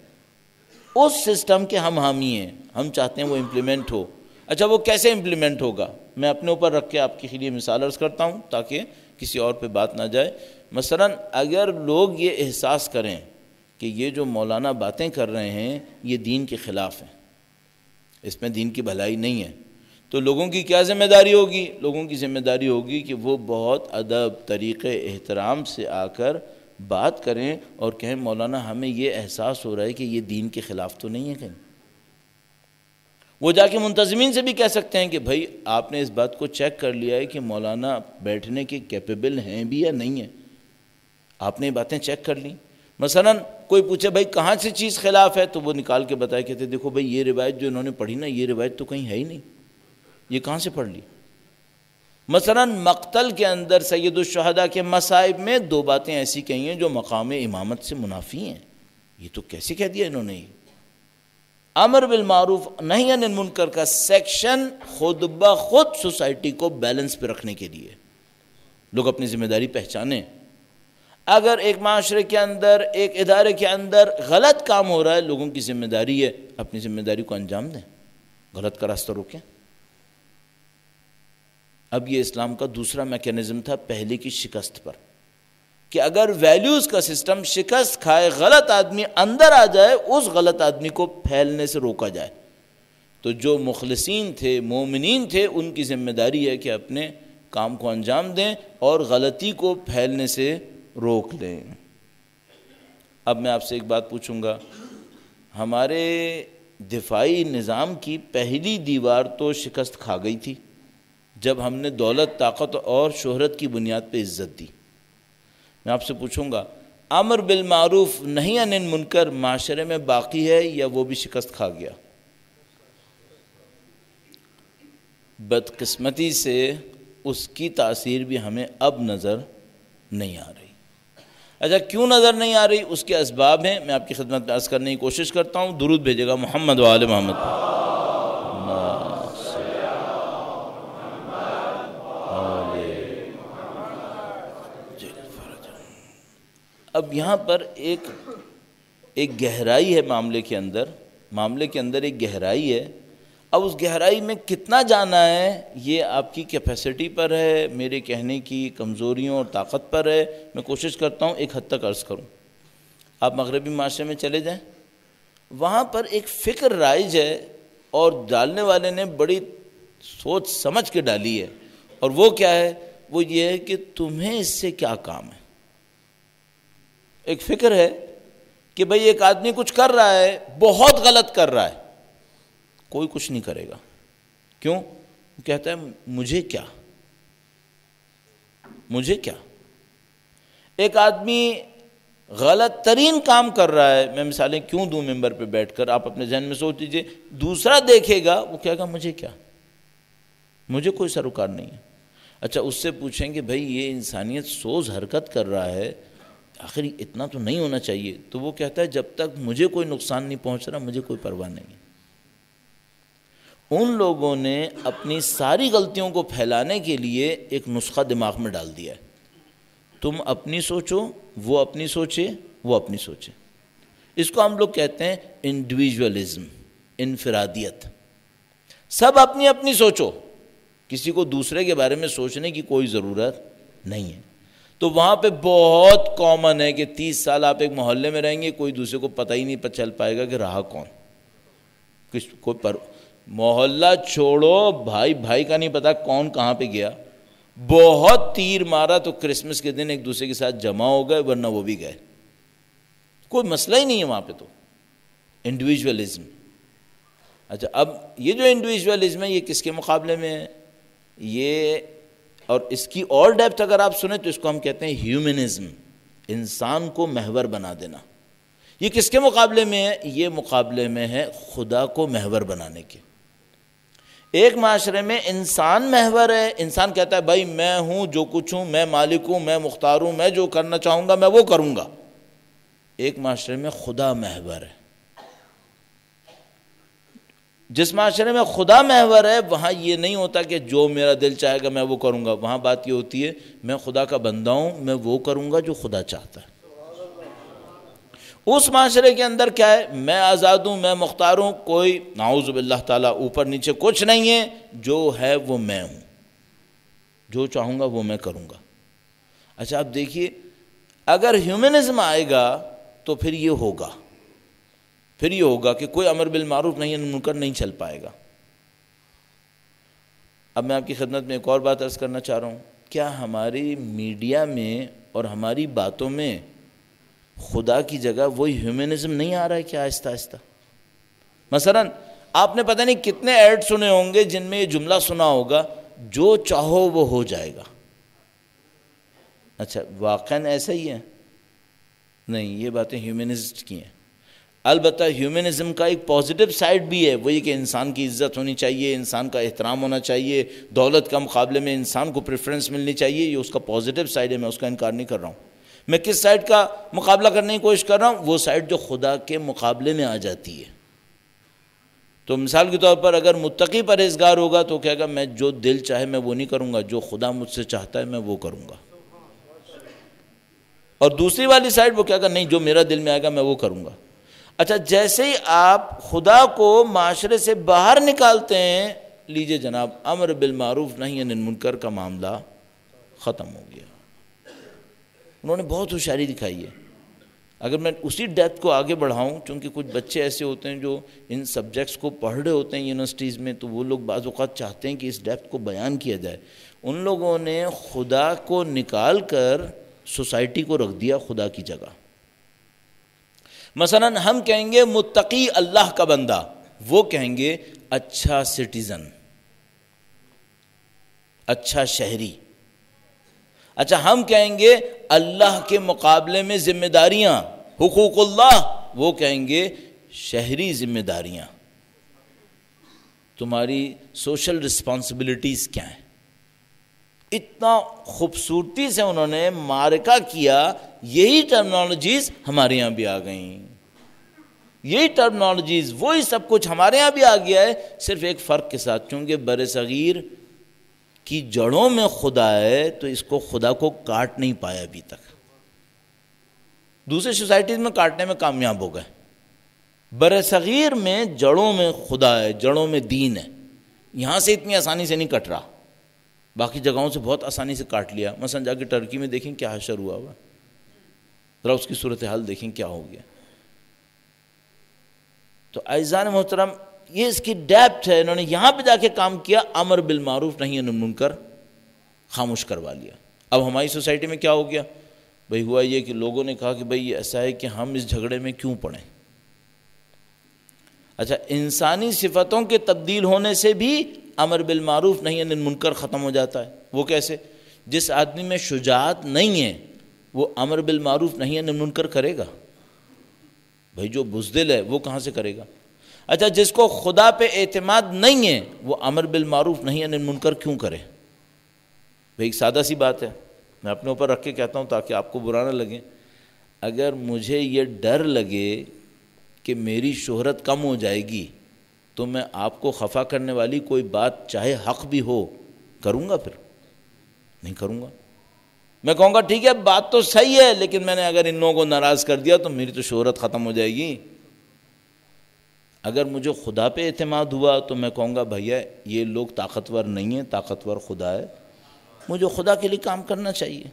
اس سسٹم کے ہم حامی ہیں، ہم چاہتے ہیں وہ امپلیمنٹ ہو۔ اچھا وہ کیسے امپلیمنٹ ہوگا؟ میں اپنے اوپر رکھ کے آپ کے لیے مثال عرض کرتا ہوں تاکہ کسی اور پہ بات نہ جائے۔ مثلا اگر لوگ یہ احساس کریں کہ یہ جو مولانا باتیں کر رہے ہیں یہ دین کے خلاف ہیں، اس میں دین کی بھلائی نہیں ہے. تو لوگوں کی کیا ذمہ داری ہوگی؟ لوگوں کی ذمہ داری ہوگی کہ وہ بہت ادب، طریقے، احترام سے آ کر بات کریں اور کہیں مولانا ہمیں یہ احساس ہو رہا ہے کہ یہ دین کے خلاف تو نہیں ہے کہیں. وہ جا کے منتظمین سے بھی کہہ سکتے ہیں کہ بھائی آپ نے اس بات کو چیک کر لیا ہے کہ مولانا بیٹھنے کے کیپیبل ہیں بھی یا نہیں ہیں؟ آپ نے یہ باتیں چیک کر لیں؟ مثلا کوئی پوچھے بھائی کہاں سے چیز خلاف ہے، تو وہ نکال کے بتائے کہتے دیکھو بھائی یہ روایت جو انہوں نے پڑھی نا، یہ روایت تو کہیں ہے ہی نہیں، یہ کہاں سے پڑھ لی؟ مثلا مقتل کے اندر سید الشہداء کے مصائب میں 2 باتیں ایسی کہی ہیں جو مقام امامت سے منافی ہیں. یہ تو کیسے کہہ دیا انہوں نے؟ امر بالمعروف نہی عن المنکر کا سیکشن خود بخود سوسائٹی کو بیلنس پہ رکھنے کے لیے لوگ اپنی ذمہ داری پہچانیں. اگر ایک معاشرے کے اندر، ایک ادارے کے اندر غلط کام ہو رہا ہے، لوگوں کی ذمہ داری ہے اپنی ذمہ داری کو انجام دیں، غلط کا راستہ روکیں. اب یہ اسلام کا دوسرا میکینزم تھا پہلے کی شکست پر، کہ اگر ویلیوز کا سسٹم شکست کھائے، غلط آدمی اندر آ جائے، اس غلط آدمی کو پھیلنے سے روکا جائے. تو جو مخلصین تھے، مومنین تھے، ان کی ذمہ داری ہے کہ اپنے کام کو انجام دیں اور غلطی کو پھیلنے سے روک لیں. اب میں آپ سے ایک بات پوچھوں گا، ہمارے دفاعی نظام کی پہلی دیوار تو شکست کھا گئی تھی جب ہم نے دولت، طاقت اور شہرت کی بنیاد پہ عزت دی. میں آپ سے پوچھوں گا، امر بالمعروف نہی عن المنکر معاشرے میں باقی ہے یا وہ بھی شکست کھا گیا؟ بدقسمتی سے اس کی تاثیر بھی ہمیں اب نظر نہیں آ رہی. اچھا کیوں نظر نہیں آ رہی؟ اس کے اسباب ہیں، میں آپ کی خدمت میں عرض کرنے کی کوشش کرتا ہوں. درود بھیجے گا محمد و آل محمد. اب یہاں پر ایک گہرائی ہے معاملے کے اندر ایک گہرائی ہے. اب اس گہرائی میں کتنا جانا ہے یہ آپ کی کیپیسٹی پر ہے، میرے کہنے کی کمزوریوں اور طاقت پر ہے. میں کوشش کرتا ہوں ایک حد تک عرض کروں. آپ مغربی معاشرے میں چلے جائیں، وہاں پر ایک فکر رائج ہے اور ڈالنے والے نے بڑی سوچ سمجھ کے ڈالی ہے، اور وہ کیا ہے؟ وہ یہ ہے کہ تمہیں اس سے کیا کام ہے. ایک فکر ہے کہ بھئی ایک آدمی کچھ کر رہا ہے، بہت غلط کر رہا ہے، کوئی کچھ نہیں کرے گا. کیوں؟ وہ کہتا ہے مجھے کیا. ایک آدمی غلط ترین کام کر رہا ہے، میں مثالیں کیوں دوں ممبر پہ بیٹھ کر، آپ اپنے ذہن میں سوچ لیجئے. دوسرا دیکھے گا، وہ کہے گا مجھے کیا، مجھے کوئی سروکار نہیں ہے. اچھا اس سے پوچھیں کہ بھئی یہ انسانیت سوز حرکت کر رہا ہے، آخر اتنا تو نہیں ہونا چاہیے. تو وہ کہتا ہے جب تک مجھے کوئی نقصان نہیں پہنچ رہا، مجھے کوئی پرواہ نہیں ہے. ان لوگوں نے اپنی ساری غلطیوں کو پھیلانے کے لیے ایک نسخہ دماغ میں ڈال دیا ہے. تم اپنی سوچو، وہ اپنی سوچے، وہ اپنی سوچے. اس کو ہم لوگ کہتے ہیں انڈیویجولزم، انفرادیت. سب اپنی اپنی سوچو، کسی کو دوسرے کے بارے میں سوچنے کی کوئی ضرورت نہیں ہے. تو وہاں پہ بہت کامن ہے کہ 30 سال آپ ایک محلے میں رہیں گے، کوئی دوسرے کو پتہ ہی نہیں چل پائے گا کہ رہا کون. محلہ چھوڑو، بھائی کا نہیں پتا کون کہاں پہ گیا. بہت تیر مارا تو کرسمس کے دن ایک دوسرے کے ساتھ جمع ہو گئے، ورنہ وہ بھی گئے. کوئی مسئلہ ہی نہیں ہے وہاں پہ. تو انڈیویجولزم. اچھا اب یہ جو انڈیویجولزم ہے یہ کس کے مقابلے میں ہے؟ یہ اور اس کی اور ڈیپتھ اگر آپ سنیں تو اس کو ہم کہتے ہیں ہیومنزم، انسان کو محور بنا دینا. یہ کس کے مقابلے میں ہے؟ یہ مقابلے میں ہے خدا کو محور بنانے کے. ایک معاشرے میں انسان محور ہے، انسان کہتا ہے بھائی میں ہوں جو کچھ ہوں، میں مالک ہوں، میں مختار ہوں، میں جو کرنا چاہوں گا میں وہ کروں گا. ایک معاشرے میں خدا محور ہے. جس معاشرے میں خدا محور ہے وہاں یہ نہیں ہوتا کہ جو میرا دل چاہے گا میں وہ کروں گا. وہاں بات یہ ہوتی ہے میں خدا کا بندہ ہوں، میں وہ کروں گا جو خدا چاہتا ہے. اس معاشرے کے اندر کیا ہے؟ میں آزاد ہوں، میں مختار ہوں، کوئی نعوذ باللہ تعالیٰ اوپر نیچے کچھ نہیں ہے، جو ہے وہ میں ہوں، جو چاہوں گا وہ میں کروں گا. اچھا اب دیکھیے اگر ہیومنزم آئے گا تو پھر یہ ہوگا. پھر یہ ہوگا کہ کوئی امر بالمعروف نہی عن المنکر نہیں چل پائے گا۔ اب میں آپ کی خدمت میں ایک اور بات عرض کرنا چاہ رہا ہوں، کیا ہماری میڈیا میں اور ہماری باتوں میں خدا کی جگہ وہی ہیومنزم نہیں آ رہا ہے کیا آہستہ آہستہ؟ مثلا آپ نے پتہ نہیں کتنے ایڈ سنے ہوں گے جن میں یہ جملہ سنا ہوگا، جو چاہو وہ ہو جائے گا۔ اچھا واقعاً ایسا ہی ہے؟ نہیں، یہ باتیں ہیومنسٹ کی ہیں۔ البتہ ہیومنزم کا ایک پازیٹیو سائڈ بھی ہے، وہ یہ کہ انسان کی عزت ہونی چاہیے، انسان کا احترام ہونا چاہیے، دولت کا مقابلے میں انسان کو پریفرنس ملنی چاہیے، یہ اس کا پازیٹیو سائڈ ہے، میں اس کا انکار نہیں کر رہا ہوں۔ میں کس سائڈ کا مقابلہ کرنے کی کوشش کر رہا ہوں؟ وہ سائڈ جو خدا کے مقابلے میں آ جاتی ہے۔ تو مثال کے طور پر اگر متقی پرہیزگار ہوگا تو کہے گا میں جو دل چاہے میں وہ نہیں کروں گا، جو خدا مجھ سے چاہتا ہے میں وہ کروں گا۔ اور دوسری والی سائڈ وہ کہے گا نہیں، جو میرا دل میں آئے گا میں وہ کروں گا۔ اچھا جیسے ہی آپ خدا کو معاشرے سے باہر نکالتے ہیں، لیجئے جناب امر بالمعروف نہی عن المنکر کا معاملہ ختم ہو گیا۔ انہوں نے بہت ہوشیاری دکھائی ہے۔ اگر میں اسی ڈیپتھ کو آگے بڑھاؤں، چونکہ کچھ بچے ایسے ہوتے ہیں جو ان سبجیکٹس کو پڑھ رہے ہوتے ہیں یونیورسٹیز میں، تو وہ لوگ بعض اوقات چاہتے ہیں کہ اس ڈیپتھ کو بیان کیا جائے۔ ان لوگوں نے خدا کو نکال کر سوسائٹی کو رکھ دیا خدا کی جگہ۔ مثلا ہم کہیں گے متقی اللہ کا بندہ، وہ کہیں گے اچھا سٹیزن، اچھا شہری۔ اچھا ہم کہیں گے اللہ کے مقابلے میں ذمہ داریاں، حقوق اللہ، وہ کہیں گے شہری ذمہ داریاں۔ تمہاری سوشل رسپانسبلٹیز کیا ہیں؟ اتنا خوبصورتی سے انہوں نے معرکہ کیا۔ یہی ٹرمنالوجیز ہمارے یہاں بھی آ گئیں، یہی ٹرمنالوجیز، وہی سب کچھ ہمارے یہاں بھی آ گیا ہے، صرف ایک فرق کے ساتھ، چونکہ بر صغیر کی جڑوں میں خدا ہے تو اس کو خدا کو کاٹ نہیں پایا ابھی تک۔ دوسرے سوسائٹیز میں کاٹنے میں کامیاب ہو گئے، بر صغیر میں جڑوں میں خدا ہے، جڑوں میں دین ہے، یہاں سے اتنی آسانی سے نہیں کٹ رہا، باقی جگہوں سے بہت آسانی سے کاٹ لیا۔ مثلا جا کے ٹرکی میں دیکھیں کیا حشر ہوا ہوا، ذرا اس کی صورتحال دیکھیں کیا ہو گیا۔ تو اعزان محترم، یہ اس کی ڈیپتھ ہے، انہوں نے یہاں پہ جا کے کام کیا، امر بالمعروف نہی عن المنکر خاموش کروا لیا۔ اب ہماری سوسائٹی میں کیا ہو گیا بھئی؟ ہوا یہ کہ لوگوں نے کہا کہ بھئی ایسا ہے کہ ہم اس جھگڑے میں کیوں پڑیں۔ اچھا انسانی صفتوں کے تبدیل ہونے سے بھی امر بالمعروف نہی عن المنکر ختم ہو جاتا ہے۔ وہ کیسے؟ جس آدمی میں شجاعت نہیں ہے وہ امر بالمعروف نہی عن المنکر کرے گا؟ بھئی جو بزدل ہے وہ کہاں سے کرے گا؟ اچھا جس کو خدا پہ اعتماد نہیں ہے وہ امر بالمعروف نہی عن المنکر کیوں کرے؟ بھئی ایک سادہ سی بات ہے، میں اپنے اوپر رکھ کے کہتا ہوں تاکہ آپ کو برا نہ لگے۔ اگر مجھے یہ ڈر لگے کہ میری شہرت کم ہو جائے گی تو میں آپ کو خفا کرنے والی کوئی بات چاہے حق بھی ہو کروں گا؟ پھر نہیں کروں گا۔ میں کہوں گا ٹھیک ہے بات تو صحیح ہے، لیکن میں نے اگر ان لوگوں کو ناراض کر دیا تو میری تو شہرت ختم ہو جائے گی۔ اگر مجھے خدا پہ اعتماد ہوا تو میں کہوں گا بھیا یہ لوگ طاقتور نہیں ہیں، طاقتور خدا ہے، مجھے خدا کے لیے کام کرنا چاہیے۔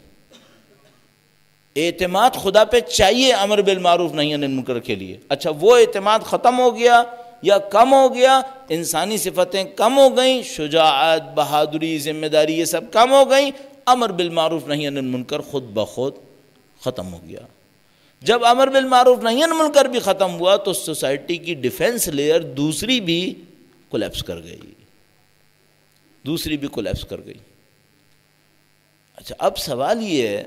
اعتماد خدا پہ چاہیے امر بالمعروف نہی عن المنکر کے لیے۔ اچھا وہ اعتماد ختم ہو گیا یا کم ہو گیا، انسانی صفتیں کم ہو گئیں، شجاعت، بہادری، ذمہ داری یہ سب کم ہو گئیں، امر بالمعروف نہی عن المنکر خود بخود ختم ہو گیا۔ جب امر بالمعروف نہی عن المنکر بھی ختم ہوا تو سوسائٹی کی ڈیفنس لیئر دوسری بھی کولیپس کر گئی، دوسری بھی کولیپس کر گئی۔ اچھا اب سوال یہ ہے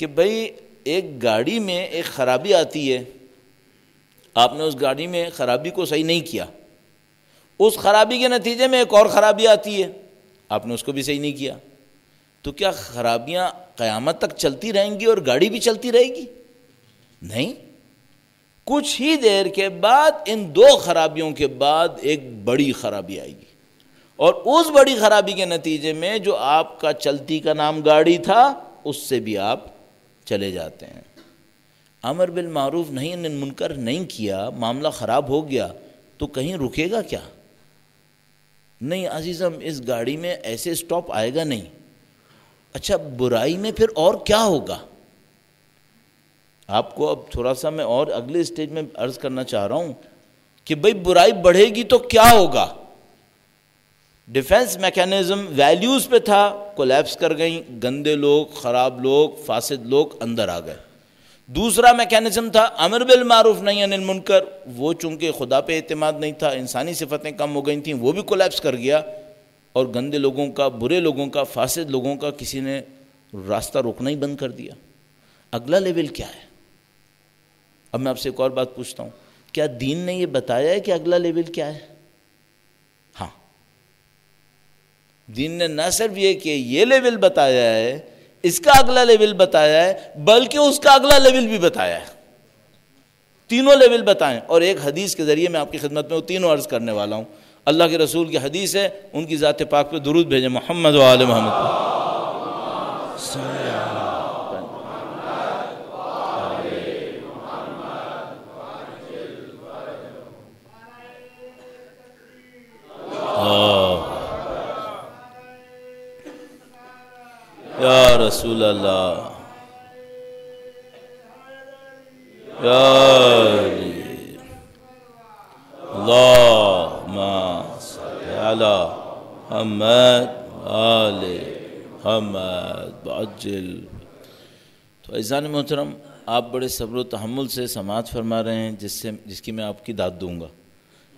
کہ بھئی ایک گاڑی میں ایک خرابی آتی ہے، آپ نے اس گاڑی میں خرابی کو صحیح نہیں کیا، اس خرابی کے نتیجے میں ایک اور خرابی آتی ہے، آپ نے اس کو بھی صحیح نہیں کیا، تو کیا خرابیاں قیامت تک چلتی رہیں گی اور گاڑی بھی چلتی رہے گی؟ نہیں، کچھ ہی دیر کے بعد ان دو خرابیوں کے بعد ایک بڑی خرابی آئے گی، اور اس بڑی خرابی کے نتیجے میں جو آپ کا چلتی کا نام گاڑی تھا اس سے بھی آپ چلے جاتے ہیں۔ امر بالمعروف نہی عن المنکر نہیں کیا، معاملہ خراب ہو گیا تو کہیں رکے گا کیا؟ نہیں عزیزم، اس گاڑی میں ایسے سٹاپ آئے گا نہیں۔ اچھا برائی میں پھر اور کیا ہوگا؟ آپ کو اب تھوڑا سا میں اور اگلے سٹیج میں عرض کرنا چاہ رہا ہوں کہ بھئی برائی بڑھے گی تو کیا ہوگا. ڈیفنس میکینزم ویلیوز پہ تھا، کولیپس کر گئیں، گندے لوگ، خراب لوگ، فاسد لوگ اندر آ گئے. دوسرا میکینزم تھا امر بالمعروف نہی عن المنکر، وہ چونکہ خدا پہ اعتماد نہیں تھا، انسانی صفتیں کم ہو گئی تھیں، وہ بھی کولیپس کر گیا، اور گندے لوگوں کا، برے لوگوں کا، فاسد لوگوں کا کسی نے راستہ روکنا ہی بند کر دیا. اگلا لیول کیا ہے؟ اب میں آپ سے ایک اور بات پوچھتا ہوں، کیا دین نے یہ بتایا ہے کہ اگلا لیول کیا ہے؟ ہاں، دین نے نہ صرف یہ کہ یہ لیول بتایا ہے، اس کا اگلا لیول بتایا ہے، بلکہ اس کا اگلا لیول بھی بتایا ہے. تینوں لیول بتائیں. اور ایک حدیث کے ذریعے میں آپ کی خدمت میں وہ تینوں عرض کرنے والا ہوں. اللہ کے رسول کی حدیث ہے، ان کی ذات پاک پہ درود بھیجیں، محمد و آل محمد. یا رسول اللہ، یا علی، اللہم صلی علی محمد آل محمد وعجل. تو عزیزان محترم، آپ بڑے صبر و تحمل سے سماعت فرما رہے ہیں، جس کی میں آپ کی داد دوں گا،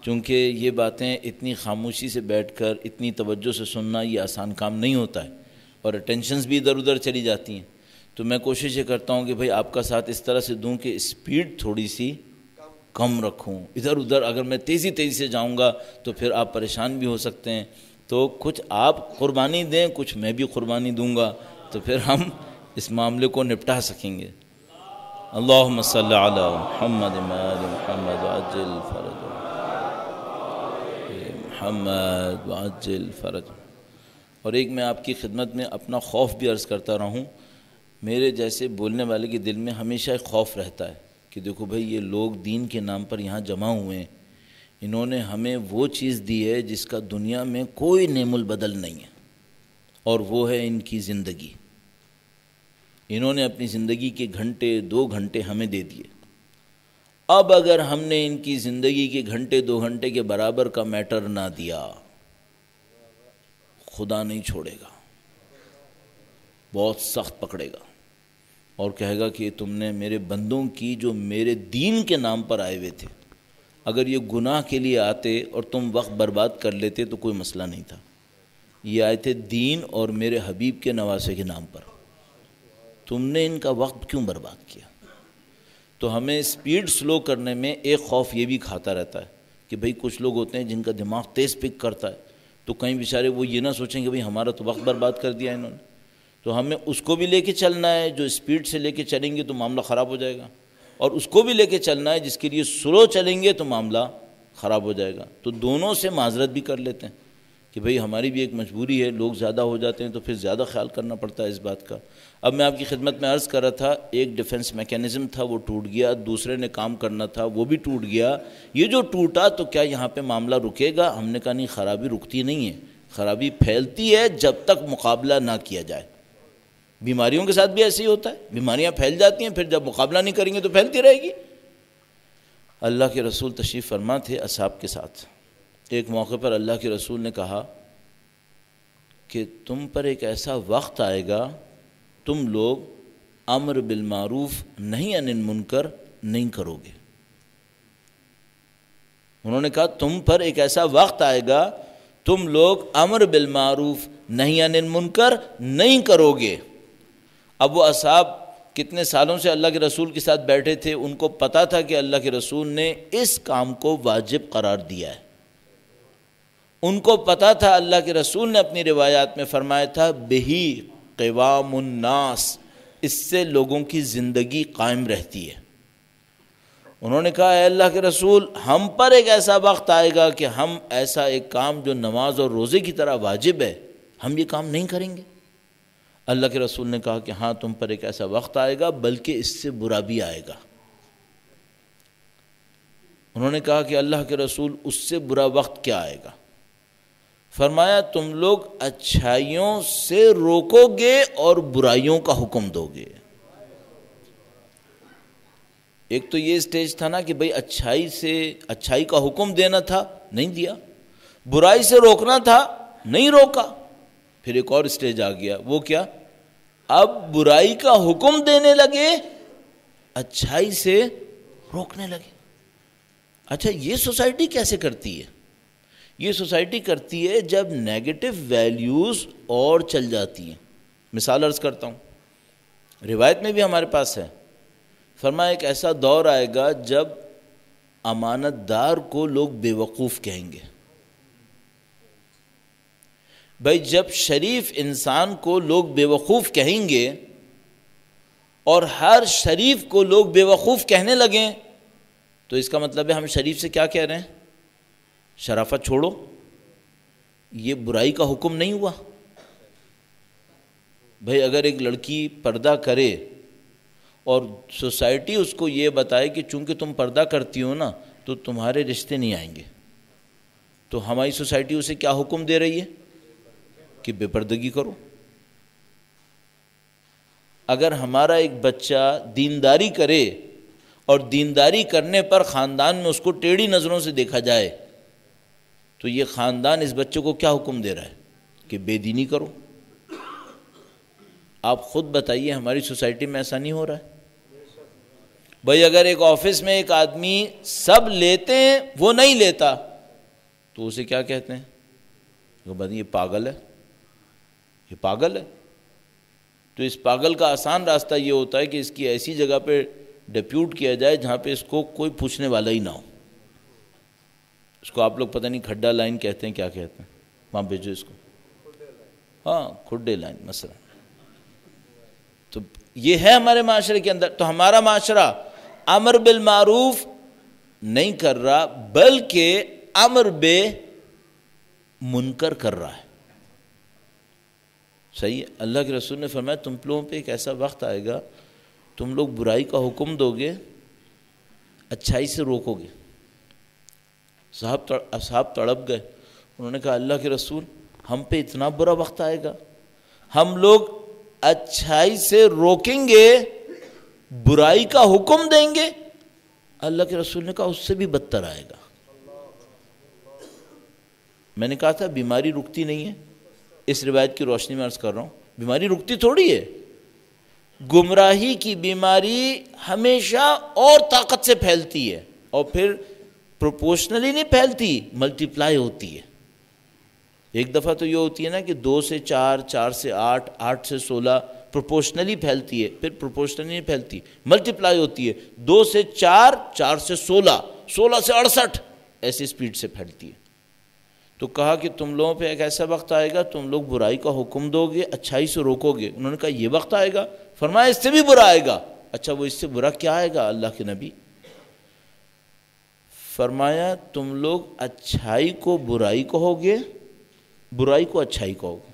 چونکہ یہ باتیں اتنی خاموشی سے بیٹھ کر اتنی توجہ سے سننا یہ آسان کام نہیں ہوتا ہے، اور اٹینشنز بھی ادھر ادھر چلی جاتی ہیں. تو میں کوشش یہ کرتا ہوں کہ بھئی آپ کا ساتھ اس طرح سے دوں کہ اسپیڈ تھوڑی سی کم رکھوں. ادھر ادھر اگر میں تیزی سے جاؤں گا تو پھر آپ پریشان بھی ہو سکتے ہیں. تو کچھ آپ قربانی دیں، کچھ میں بھی قربانی دوں گا، تو پھر ہم اس معاملے کو نپٹا سکیں گے. اللہم صلی علی محمد آل محمد وعجل فرج محمد وعجل فرج. اور ایک میں آپ کی خدمت میں اپنا خوف بھی عرض کرتا رہا ہوں. میرے جیسے بولنے والے کے دل میں ہمیشہ ایک خوف رہتا ہے کہ دیکھو بھئی یہ لوگ دین کے نام پر یہاں جمع ہوئے ہیں، انہوں نے ہمیں وہ چیز دی ہے جس کا دنیا میں کوئی نعم البدل نہیں ہے، اور وہ ہے ان کی زندگی. انہوں نے اپنی زندگی کے گھنٹے 2 گھنٹے ہمیں دے دیے. اب اگر ہم نے ان کی زندگی کے گھنٹے 2 گھنٹے کے برابر کا میٹر نہ دیا، خدا نہیں چھوڑے گا، بہت سخت پکڑے گا، اور کہے گا کہ تم نے میرے بندوں کی جو میرے دین کے نام پر آئے ہوئے تھے، اگر یہ گناہ کے لیے آتے اور تم وقت برباد کر لیتے تو کوئی مسئلہ نہیں تھا. یہ آئے تھے دین اور میرے حبیب کے نواسے کے نام پر، تم نے ان کا وقت کیوں برباد کیا؟ تو ہمیں سپیڈ سلو کرنے میں ایک خوف یہ بھی کھاتا رہتا ہے کہ بھئی کچھ لوگ ہوتے ہیں جن کا دماغ تیز پک کرتا ہے، تو کہیں بیچارے وہ یہ نہ سوچیں کہ بھئی ہمارا تو وقت برباد کر دیا انہوں نے. تو ہمیں اس کو بھی لے کے چلنا ہے، جو سپیڈ سے لے کے چلیں گے تو معاملہ خراب ہو جائے گا، اور اس کو بھی لے کے چلنا ہے جس کے لیے سلو چلیں گے تو معاملہ خراب ہو جائے گا. تو دونوں سے معذرت بھی کر لیتے ہیں کہ بھئی ہماری بھی ایک مجبوری ہے، لوگ زیادہ ہو جاتے ہیں تو پھر زیادہ خیال کرنا پڑتا ہے اس بات کا. اب میں آپ کی خدمت میں عرض کر رہا تھا، ایک ڈیفنس میکینزم تھا وہ ٹوٹ گیا، دوسرے نے کام کرنا تھا وہ بھی ٹوٹ گیا. یہ جو ٹوٹا تو کیا یہاں پہ معاملہ رکے گا؟ ہم نے کہا نہیں، خرابی رکتی نہیں ہے، خرابی پھیلتی ہے جب تک مقابلہ نہ کیا جائے. بیماریوں کے ساتھ بھی ایسے ہی ہوتا ہے، بیماریاں پھیل جاتی ہیں، پھر جب مقابلہ نہیں کریں گے تو پھیلتی رہے گی. اللہ کے رسول تشریف فرما تھے اصحاب کے ساتھ. ایک موقع پر اللہ کے رسول نے کہا کہ تم پر ایک ایسا وقت آئے گا تم لوگ امر بالمعروف نہی عن المنکر نہیں کرو گے. انہوں نے کہا تم پر ایک ایسا وقت آئے گا تم لوگ امر بالمعروف نہی عن المنکر نہیں کرو گے. اب وہ اصحاب کتنے سالوں سے اللہ کے رسول کے ساتھ بیٹھے تھے، ان کو پتا تھا کہ اللہ کے رسول نے اس کام کو واجب قرار دیا ہے. ان کو پتا تھا اللہ کے رسول نے اپنی روایات میں فرمایا تھا بہی قوام الناس، اس سے لوگوں کی زندگی قائم رہتی ہے. انہوں نے کہا اے اللہ کے رسول، ہم پر ایک ایسا وقت آئے گا کہ ہم ایسا ایک کام جو نماز اور روزے کی طرح واجب ہے، ہم یہ کام نہیں کریں گے. اللہ کے رسول نے کہا کہ ہاں تم پر ایک ایسا وقت آئے گا بلکہ اس سے برا بھی آئے گا. انہوں نے کہا کہ اللہ کے رسول اس سے برا وقت کیا آئے گا؟ فرمایا تم لوگ اچھائیوں سے روکو گے اور برائیوں کا حکم دو گے. ایک تو یہ اسٹیج تھا نا کہ بھئی اچھائی کا حکم دینا تھا، نہیں دیا، برائی سے روکنا تھا، نہیں روکا. پھر ایک اور اسٹیج آ گیا، وہ کیا؟ اب برائی کا حکم دینے لگے، اچھائی سے روکنے لگے. اچھا یہ سوسائٹی کیسے کرتی ہے؟ یہ سوسائٹی کرتی ہے جب نیگیٹو ویلیوز اور چل جاتی ہیں. مثال عرض کرتا ہوں، روایت میں بھی ہمارے پاس ہے، فرمایا ایک ایسا دور آئے گا جب امانت دار کو لوگ بے وقوف کہیں گے. بھائی جب شریف انسان کو لوگ بے وقوف کہیں گے اور ہر شریف کو لوگ بے وقوف کہنے لگیں تو اس کا مطلب ہے ہم شریف سے کیا کہہ رہے ہیں؟ شرافت چھوڑو. یہ برائی کا حکم نہیں ہوا. بھائی اگر ایک لڑکی پردہ کرے اور سوسائٹی اس کو یہ بتائے کہ چونکہ تم پردہ کرتی ہو نا تو تمہارے رشتے نہیں آئیں گے، تو ہماری سوسائٹی اسے کیا حکم دے رہی ہے؟ کہ بے پردگی کرو. اگر ہمارا ایک بچہ دینداری کرے اور دینداری کرنے پر خاندان میں اس کو ٹیڑھی نظروں سے دیکھا جائے تو یہ خاندان اس بچے کو کیا حکم دے رہا ہے؟ کہ بے دینی کرو. آپ خود بتائیے ہماری سوسائٹی میں ایسا نہیں ہو رہا ہے؟ بھائی اگر ایک آفس میں ایک آدمی سب لیتے ہیں وہ نہیں لیتا تو اسے کیا کہتے ہیں؟ یہ پاگل ہے، یہ پاگل ہے. تو اس پاگل کا آسان راستہ یہ ہوتا ہے کہ اس کی ایسی جگہ پہ ڈیپیوٹ کیا جائے جہاں پہ اس کو کوئی پوچھنے والا ہی نہ ہو. اس کو آپ لوگ پتہ نہیں کھڈا لائن کہتے ہیں، کیا کہتے ہیں، وہاں بھیجو اس کو. ہاں کھڈے لائن مثلا. تو یہ ہے ہمارے معاشرے کے اندر. تو ہمارا معاشرہ امر بالمعروف نہیں کر رہا بلکہ امر بے منکر کر رہا ہے. صحیح ہے. اللہ کے رسول نے فرمایا تم لوگوں پہ ایک ایسا وقت آئے گا تم لوگ برائی کا حکم دو گے، اچھائی سے روکو گے. اصحاب تڑپ گئے. انہوں نے کہا اللہ کے رسول ہم پہ اتنا برا وقت آئے گا، ہم لوگ اچھائی سے روکیں گے، برائی کا حکم دیں گے. اللہ کے رسول نے کہا اس سے بھی بدتر آئے گا. میں نے کہا تھا بیماری رکتی نہیں ہے. اس روایت کی روشنی میں عرض کر رہا ہوں، بیماری رکتی تھوڑی ہے. گمراہی کی بیماری ہمیشہ اور طاقت سے پھیلتی ہے، اور پھر پروپورشنلی نہیں پھیلتی، ملٹیپلائی ہوتی ہے. ایک دفعہ تو یہ ہوتی ہے نا کہ 2 سے 4، 4 سے 8، 8 سے 16 پروپورشنلی پھیلتی ہے، پھر پروپورشنلی نہیں پھیلتی، ملٹیپلائی ہوتی ہے. 2 سے 4، 4 سے 16، 16 سے 68 ایسی سپیڈ سے پھیلتی ہے. تو کہا کہ تم لوگوں پہ ایک ایسا وقت آئے گا تم لوگ برائی کا حکم دو گے، اچھائی سے روکو گے. انہوں نے کہا یہ وقت آئے گا؟ فرمایا اس سے بھی برا آئے گا. اچھا وہ اس سے برا کیا آئے گا اللہ کے نبی؟ فرمایا تم لوگ اچھائی کو برائی کہو گے، برائی کو اچھائی کہو گے.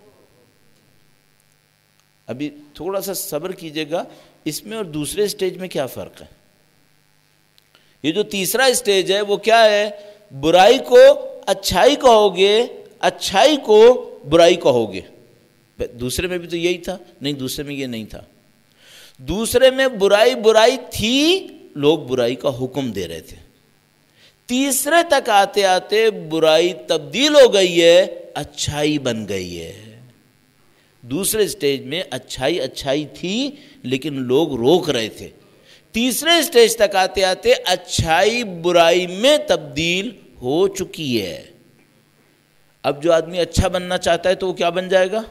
ابھی تھوڑا سا صبر کیجئے گا، اس میں اور دوسرے سٹیج میں کیا فرق ہے؟ یہ جو تیسرا سٹیج ہے وہ کیا ہے؟ برائی کو اچھائی کہو گے، اچھائی کو برائی کہو گے. دوسرے میں بھی تو یہی تھا؟ نہیں، دوسرے میں یہ نہیں تھا. دوسرے میں برائی تھی، لوگ برائی کا حکم دے رہے تھے. تیسرے تک آتے آتے برائی تبدیل ہو گئی ہے، اچھائی بن گئی ہے. دوسرے سٹیج میں اچھائی تھی لیکن لوگ روک رہے تھے. تیسرے سٹیج تک آتے آتے اچھائی برائی میں تبدیل ہو چکی ہے. اب جو آدمی اچھا بننا چاہتا ہے تو وہ کیا بن جائے گا؟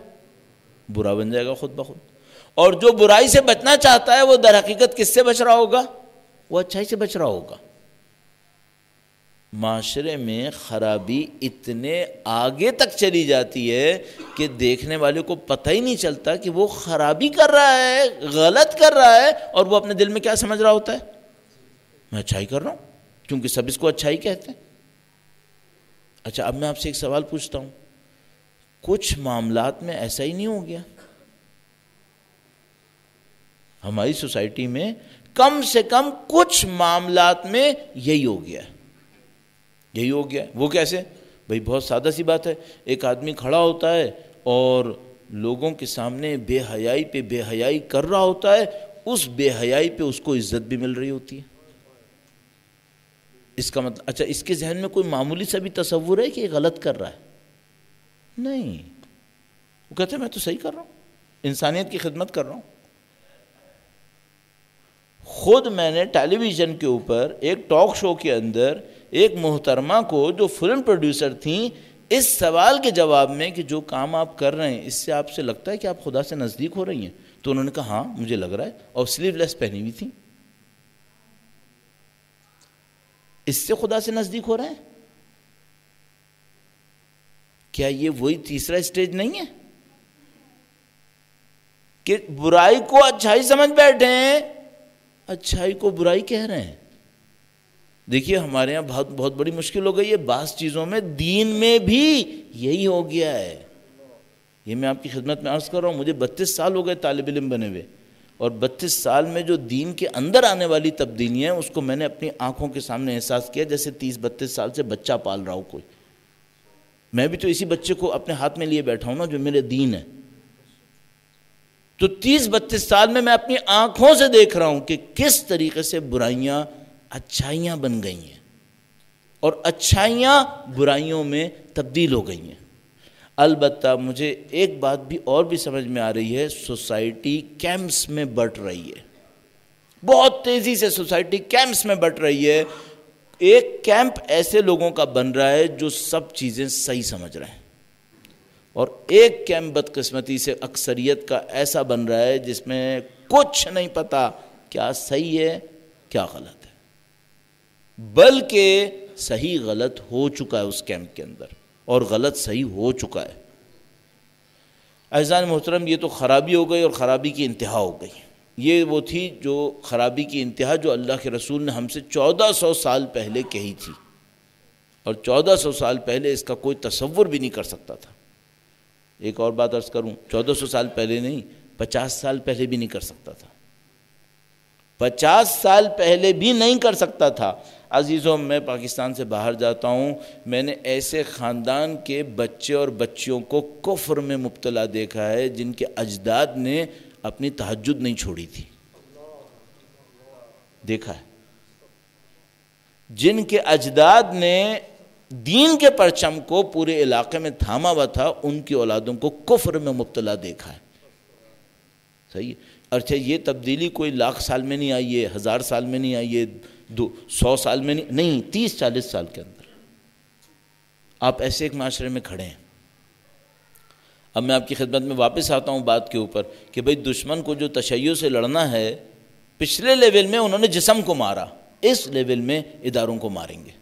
برا بن جائے گا خود بخود. اور جو برائی سے بچنا چاہتا ہے وہ در حقیقت کس سے بچ رہا ہوگا؟ وہ اچھائی سے بچ رہا ہوگا. معاشرے میں خرابی اتنے آگے تک چلی جاتی ہے کہ دیکھنے والے کو پتہ ہی نہیں چلتا کہ وہ خرابی کر رہا ہے، غلط کر رہا ہے، اور وہ اپنے دل میں کیا سمجھ رہا ہوتا ہے؟ میں اچھائی کر رہا ہوں، کیونکہ سب اس کو اچھائی کہتے ہیں. اچھا اب میں آپ سے ایک سوال پوچھتا ہوں، کچھ معاملات میں ایسا ہی نہیں ہو گیا؟ ہماری سوسائٹی میں کم سے کم کچھ معاملات میں یہی ہو گیا ہے. یہی ہو گیا ہے. وہ کیسے؟ بھئی بہت سادہ سی بات ہے. ایک آدمی کھڑا ہوتا ہے اور لوگوں کے سامنے بے حیائی پہ بے حیائی کر رہا ہوتا ہے، اس بے حیائی پہ اس کو عزت بھی مل رہی ہوتی ہے. اس کا مطلب اچھا اس کے ذہن میں کوئی معمولی سا بھی تصور ہے کہ یہ غلط کر رہا ہے؟ نہیں، وہ کہتے ہیں میں تو صحیح کر رہا ہوں، انسانیت کی خدمت کر رہا ہوں۔ خود میں نے ٹیلی ویژن کے اوپر ایک ٹاک شو کے اندر ایک محترمہ کو جو فلم پروڈیوسر تھیں، اس سوال کے جواب میں کہ جو کام آپ کر رہے ہیں اس سے آپ سے لگتا ہے کہ آپ خدا سے نزدیک ہو رہی ہیں، تو انہوں نے کہا ہاں مجھے لگ رہا ہے، اور سلیو لیس پہنی ہوئی تھیں، اس سے خدا سے نزدیک ہو رہے ہیں۔ کیا یہ وہی تیسرا اسٹیج نہیں ہے کہ برائی کو اچھائی سمجھ بیٹھے ہیں، اچھائی کو برائی کہہ رہے ہیں؟ دیکھیے ہمارے ہاں بہت بڑی مشکل ہو گئی ہے بعض چیزوں میں، دین میں بھی یہی ہو گیا ہے۔ یہ میں آپ کی خدمت میں عرض کر رہا ہوں، مجھے 32 سال ہو گئے طالب علم بنے ہوئے، اور 32 سال میں جو دین کے اندر آنے والی تبدیلیاں ہیں اس کو میں نے اپنی آنکھوں کے سامنے احساس کیا، جیسے 30-32 سال سے بچہ پال رہا ہو کوئی۔ میں بھی تو اسی بچے کو اپنے ہاتھ میں لیے بیٹھا ہوں نا، جو میرے دین ہے۔ تو 30-32 سال میں اپنی آنکھوں سے دیکھ رہا ہوں کہ کس طریقے سے برائیاں اچھائیاں بن گئی ہیں، اور اچھائیاں برائیوں میں تبدیل ہو گئی ہیں۔ البتہ مجھے ایک بات بھی اور بھی سمجھ میں آ رہی ہے، سوسائٹی کیمپس میں بٹ رہی ہے، بہت تیزی سے سوسائٹی کیمپس میں بٹ رہی ہے۔ ایک کیمپ ایسے لوگوں کا بن رہا ہے جو سب چیزیں صحیح سمجھ رہے ہیں، اور ایک کیمپ بدقسمتی سے اکثریت کا ایسا بن رہا ہے جس میں کچھ نہیں پتا کیا صحیح ہے کیا غلط ہے، بلکہ صحیح غلط ہو چکا ہے اس کیمپ کے اندر، اور غلط صحیح ہو چکا ہے۔ عزیزان محترم، یہ تو خرابی ہو گئی، اور خرابی کی انتہا ہو گئی۔ یہ وہ تھی جو خرابی کی انتہا جو اللہ کے رسول نے ہم سے 1400 سال پہلے کہی تھی، اور 1400 سال پہلے اس کا کوئی تصور بھی نہیں کر سکتا تھا۔ ایک اور بات عرض کروں، 1400 سال پہلے نہیں، 50 سال پہلے بھی نہیں کر سکتا تھا، 50 سال پہلے بھی نہیں کر سکتا تھا۔ عزیزوں، میں پاکستان سے باہر جاتا ہوں، میں نے ایسے خاندان کے بچے اور بچیوں کو کفر میں مبتلا دیکھا ہے جن کے اجداد نے اپنی تہجد نہیں چھوڑی تھی، دیکھا ہے، جن کے اجداد نے دین کے پرچم کو پورے علاقے میں تھاما ہوا تھا، ان کی اولادوں کو کفر میں مبتلا دیکھا ہے۔ صحیح ہے؟ اچھا، یہ تبدیلی کوئی 1,00,000 سال میں نہیں آئی ہے، 1000 سال میں نہیں آئی ہے، 100 سال میں نہیں، 30-40 سال کے اندر آپ ایسے ایک معاشرے میں کھڑے ہیں۔ اب میں آپ کی خدمت میں واپس آتا ہوں بات کے اوپر کہ بھئی دشمن کو جو تشیع سے لڑنا ہے، پچھلے لیول میں انہوں نے جسم کو مارا، اس لیول میں اداروں کو ماریں گے۔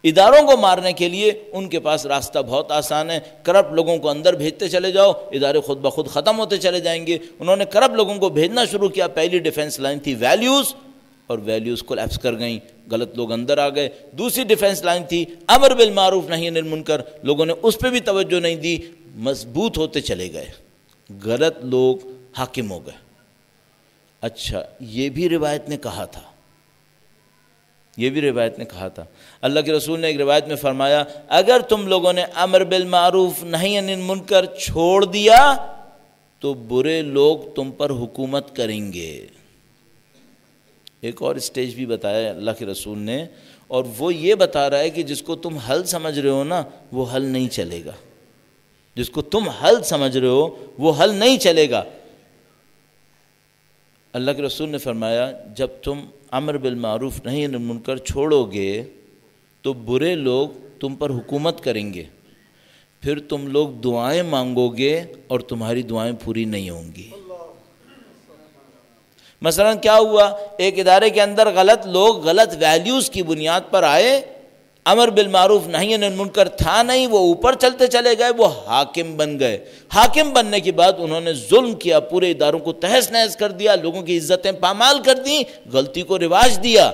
اداروں کو مارنے کے لیے ان کے پاس راستہ بہت آسان ہے، کرپٹ لوگوں کو اندر بھیجتے چلے جاؤ، ادارے خود بخود ختم ہوتے چلے جائیں گے۔ انہوں نے کرپٹ لوگوں کو بھیجنا شروع کیا، پہلی ڈیفنس لائن تھی ویلیوز، اور ویلیوز کولیپس کر گئیں، غلط لوگ اندر آ گئے۔ دوسری ڈیفنس لائن تھی امر بالمعروف نہی عن المنکر، لوگوں نے اس پہ بھی توجہ نہیں دی، مضبوط ہوتے چلے گئے، غلط لوگ حاکم ہو گئے۔ اچھا، یہ بھی روایت نے کہا تھا، یہ بھی روایت نے کہا تھا، اللہ کے رسول نے ایک روایت میں فرمایا اگر تم لوگوں نے امر بالمعروف نہی عن المنکر چھوڑ دیا تو برے لوگ تم پر حکومت کریں گے۔ ایک اور اسٹیج بھی بتایا اللہ کے رسول نے، اور وہ یہ بتا رہا ہے کہ جس کو تم حل سمجھ رہے ہو نا وہ حل نہیں چلے گا، جس کو تم حل سمجھ رہے ہو وہ حل نہیں چلے گا۔ اللہ کے رسول نے فرمایا جب تم امر بالمعروف نہی عن المنکر چھوڑو گے تو برے لوگ تم پر حکومت کریں گے، پھر تم لوگ دعائیں مانگو گے اور تمہاری دعائیں پوری نہیں ہوں گی۔ مثلا کیا ہوا، ایک ادارے کے اندر غلط لوگ غلط ویلیوز کی بنیاد پر آئے، امر بالمعروف نہی عن المنکر تھا نہیں، وہ اوپر چلتے چلے گئے، وہ حاکم بن گئے۔ حاکم بننے کے بعد انہوں نے ظلم کیا، پورے اداروں کو تہس نہس کر دیا، لوگوں کی عزتیں پامال کر دیں، غلطی کو رواج دیا۔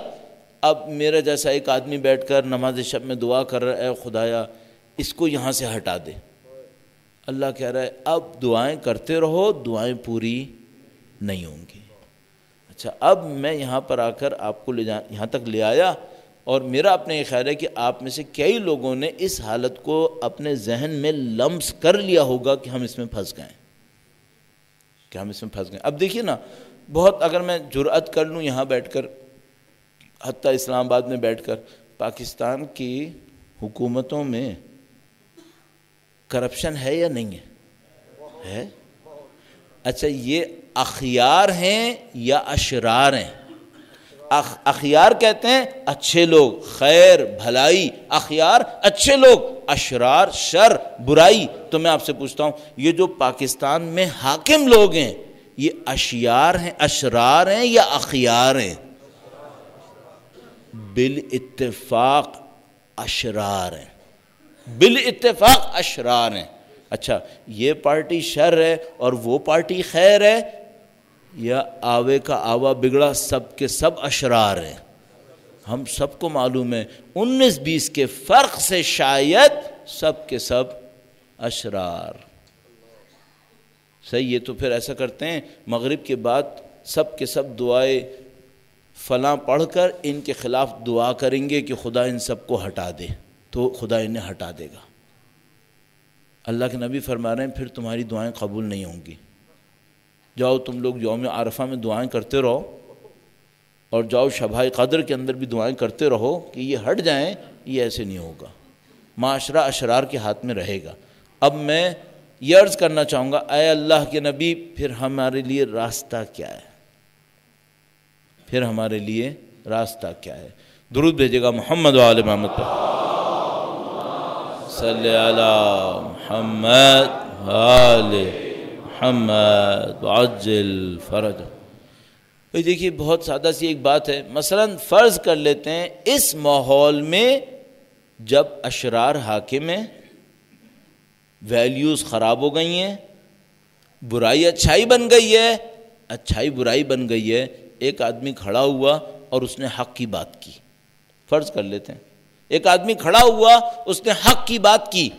اب میرا جیسا ایک آدمی بیٹھ کر نماز شب میں دعا کر رہا ہے، اے خدایا اس کو یہاں سے ہٹا دے، اللہ کہہ رہا ہے اب دعائیں کرتے رہو، دعائیں پوری نہیں ہوں گی۔ اچھا، اب میں یہاں پر آ کر آپ کو یہاں تک لے آیا، اور میرا اپنے یہ خیال ہے کہ آپ میں سے کئی لوگوں نے اس حالت کو اپنے ذہن میں لمس کر لیا ہوگا کہ ہم اس میں پھنس گئے، کہ ہم اس میں پھنس گئے۔ اب دیکھیے نا، بہت اگر میں جرأت کر لوں یہاں بیٹھ کر، حتیٰ اسلام آباد میں بیٹھ کر پاکستان کی حکومتوں میں کرپشن ہے یا نہیں ہے؟ اچھا یہ اخیار ہیں یا اشرار ہیں؟ اخیار کہتے ہیں اچھے لوگ، خیر بھلائی، اخیار اچھے لوگ، اشرار شر برائی. تو میں آپ سے پوچھتا ہوں یہ جو پاکستان میں حاکم لوگ ہیں یہ اشیار ہیں، اشرار ہیں یا اخیار ہیں؟ بالاتفاق اشرار ہیں، بالاتفاق اشرار ہیں. اچھا یہ پارٹی شر ہے اور وہ پارٹی خیر ہے، یا آوے کا آوا بگڑا سب کے سب اشرار ہیں؟ ہم سب کو معلوم ہے 19-20 کے فرق سے شاید سب کے سب اشرار. صحیح ہے. تو پھر ایسا کرتے ہیں مغرب کے بعد سب کے سب دعائیں فلاں پڑھ کر ان کے خلاف دعا کریں گے کہ خدا ان سب کو ہٹا دے، تو خدا انہیں ہٹا دے گا. اللہ کے نبی فرما رہے ہیں پھر تمہاری دعائیں قبول نہیں ہوں گی. جاؤ تم لوگ یوم عرفہ میں دعائیں کرتے رہو، اور جاؤ شبہ قدر کے اندر بھی دعائیں کرتے رہو کہ یہ ہٹ جائیں. یہ ایسے نہیں ہوگا، معاشرہ اشرار کے ہاتھ میں رہے گا. اب میں یہ عرض کرنا چاہوں گا اے اللہ کے نبی پھر ہمارے لیے راستہ کیا ہے؟ پھر ہمارے لیے راستہ کیا ہے؟ درود بھیجے گا محمد و آل محمد پر. صلی علی محمد و آل محمد وعجل فرج. بھئی دیکھیے بہت سادہ سی ایک بات ہے. مثلا فرض کر لیتے ہیں اس ماحول میں جب اشرار حاکم ہیں، ویلیوز خراب ہو گئی ہیں، برائی اچھائی بن گئی ہے، اچھائی برائی بن گئی ہے، ایک آدمی کھڑا ہوا اور اس نے حق کی بات کی. فرض کر لیتے ہیں ایک آدمی کھڑا ہوا، اس نے حق کی بات کی،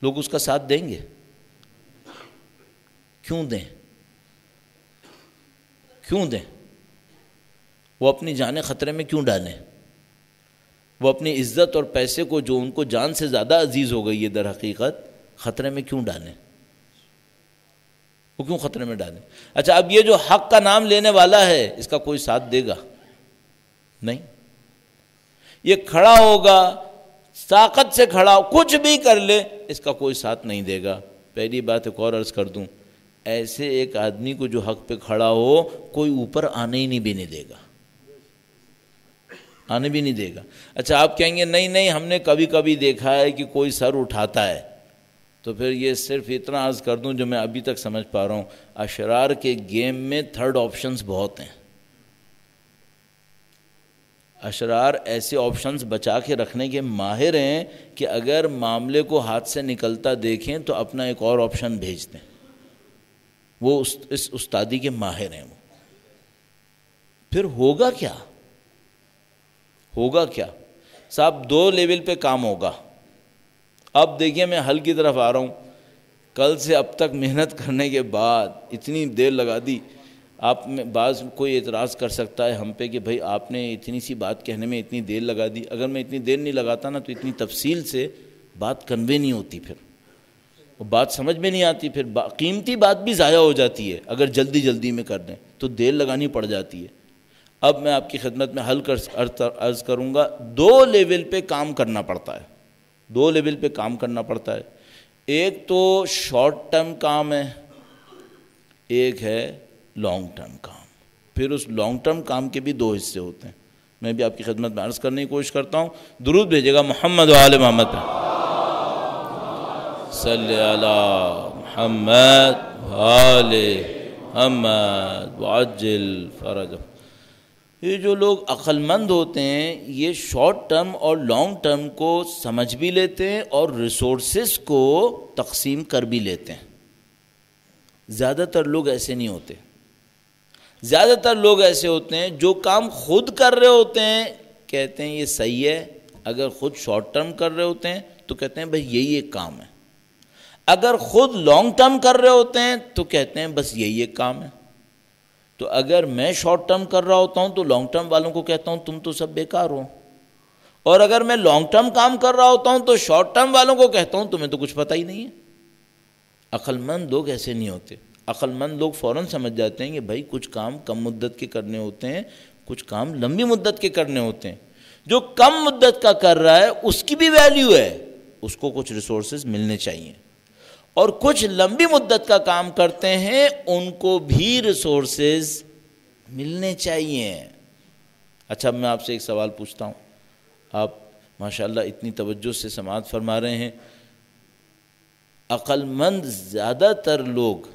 لوگ اس کا ساتھ دیں گے؟ کیوں دیں؟ کیوں دیں؟ وہ اپنی جانیں خطرے میں کیوں ڈالیں؟ وہ اپنی عزت اور پیسے کو جو ان کو جان سے زیادہ عزیز ہو گئی ہے در حقیقت خطرے میں کیوں ڈالیں؟ وہ کیوں خطرے میں ڈالیں؟ اچھا اب یہ جو حق کا نام لینے والا ہے اس کا کوئی ساتھ دے گا؟ نہیں. یہ کھڑا ہوگا، طاقت سے کھڑا ہو، کچھ بھی کر لے، اس کا کوئی ساتھ نہیں دے گا. پہلی بات ایک اور عرض کر دوں، ایسے ایک آدمی کو جو حق پہ کھڑا ہو کوئی اوپر آنے ہی نہیں دے گا، آنے بھی نہیں دے گا. اچھا آپ کہیں گے نہیں نہیں ہم نے کبھی کبھی دیکھا ہے کہ کوئی سر اٹھاتا ہے. تو پھر یہ صرف اتنا عرض کر دوں جو میں ابھی تک سمجھ پا رہا ہوں، اشرار کے گیم میں تھرڈ آپشنز بہت ہیں. اشرار ایسے آپشنز بچا کے رکھنے کے ماہر ہیں کہ اگر معاملے کو ہاتھ سے نکلتا دیکھیں تو اپنا ایک اور آپشن بھیج دیں. وہ اس استادی کے ماہر ہیں. وہ پھر ہوگا کیا؟ ہوگا کیا صاحب؟ 2 لیول پہ کام ہوگا. اب دیکھیے میں حل کی طرف آ رہا ہوں. کل سے اب تک محنت کرنے کے بعد اتنی دیر لگا دی. آپ میں بعض کوئی اعتراض کر سکتا ہے ہم پہ کہ بھائی آپ نے اتنی سی بات کہنے میں اتنی دیر لگا دی. اگر میں اتنی دیر نہیں لگاتا نا تو اتنی تفصیل سے بات کنوے نہیں ہوتی، پھر وہ بات سمجھ میں نہیں آتی، پھر قیمتی بات بھی ضائع ہو جاتی ہے. اگر جلدی جلدی میں کر دیں تو دیر لگانی پڑ جاتی ہے. اب میں آپ کی خدمت میں حل عرض کروں گا. 2 لیول پہ کام کرنا پڑتا ہے. 2 لیول پہ کام کرنا پڑتا ہے. ایک تو شارٹ ٹرم کام ہے، ایک ہے لانگ ٹرم کام. پھر اس لانگ ٹرم کام کے بھی 2 حصے ہوتے ہیں. میں بھی آپ کی خدمت میں عرض کرنے کی کوشش کرتا ہوں. درود بھیجے گا محمد و آل محمد پہ. صلی علی محمد و آل محمد وعجل فرج. یہ جو لوگ عقل مند ہوتے ہیں یہ شارٹ ٹرم اور لانگ ٹرم کو سمجھ بھی لیتے ہیں اور ریسورسز کو تقسیم کر بھی لیتے ہیں. زیادہ تر لوگ ایسے نہیں ہوتے. زیادہ تر لوگ ایسے ہوتے ہیں جو کام خود کر رہے ہوتے ہیں کہتے ہیں یہ صحیح ہے. اگر خود شارٹ ٹرم کر رہے ہوتے ہیں تو کہتے ہیں بھائی یہی ایک کام ہے. اگر خود لانگ ٹرم کر رہے ہوتے ہیں تو کہتے ہیں بس یہی ایک کام ہے. تو اگر میں شارٹ ٹرم کر رہا ہوتا ہوں تو لانگ ٹرم والوں کو کہتا ہوں تم تو سب بیکار ہو، اور اگر میں لانگ ٹرم کام کر رہا ہوتا ہوں تو شارٹ ٹرم والوں کو کہتا ہوں تمہیں تو کچھ پتہ ہی نہیں ہے. عقل مند لوگ ایسے نہیں ہوتے. عقل مند لوگ فوراً سمجھ جاتے ہیں کہ بھائی کچھ کام کم مدت کے کرنے ہوتے ہیں، کچھ کام لمبی مدت کے کرنے ہوتے ہیں. جو کم مدت کا کر رہا ہے اس کی بھی ویلیو ہے، اس کو کچھ ریسورسز ملنے چاہیے، اور کچھ لمبی مدت کا کام کرتے ہیں ان کو بھی ریسورسز ملنے چاہیے۔ اچھا میں آپ سے ایک سوال پوچھتا ہوں، آپ ماشاءاللہ اتنی توجہ سے سماعت فرما رہے ہیں، عقل مند زیادہ تر لوگ،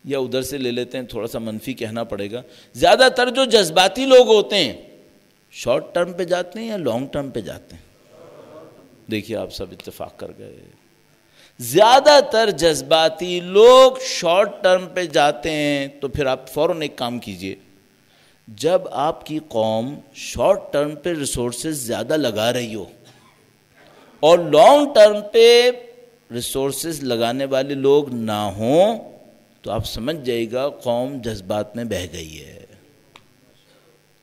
یا ادھر سے لے لیتے ہیں، تھوڑا سا منفی کہنا پڑے گا، زیادہ تر جو جذباتی لوگ ہوتے ہیں شارٹ ٹرم پہ جاتے ہیں یا لانگ ٹرم پہ جاتے ہیں؟ دیکھیے آپ سب اتفاق کر گئے، زیادہ تر جذباتی لوگ شارٹ ٹرم پہ جاتے ہیں۔ تو پھر آپ فوراً ایک کام کیجئے، جب آپ کی قوم شارٹ ٹرم پہ ریسورسز زیادہ لگا رہی ہو اور لانگ ٹرم پہ ریسورسز لگانے والے لوگ نہ ہوں، تو آپ سمجھ جائے گا قوم جذبات میں بہہ گئی ہے،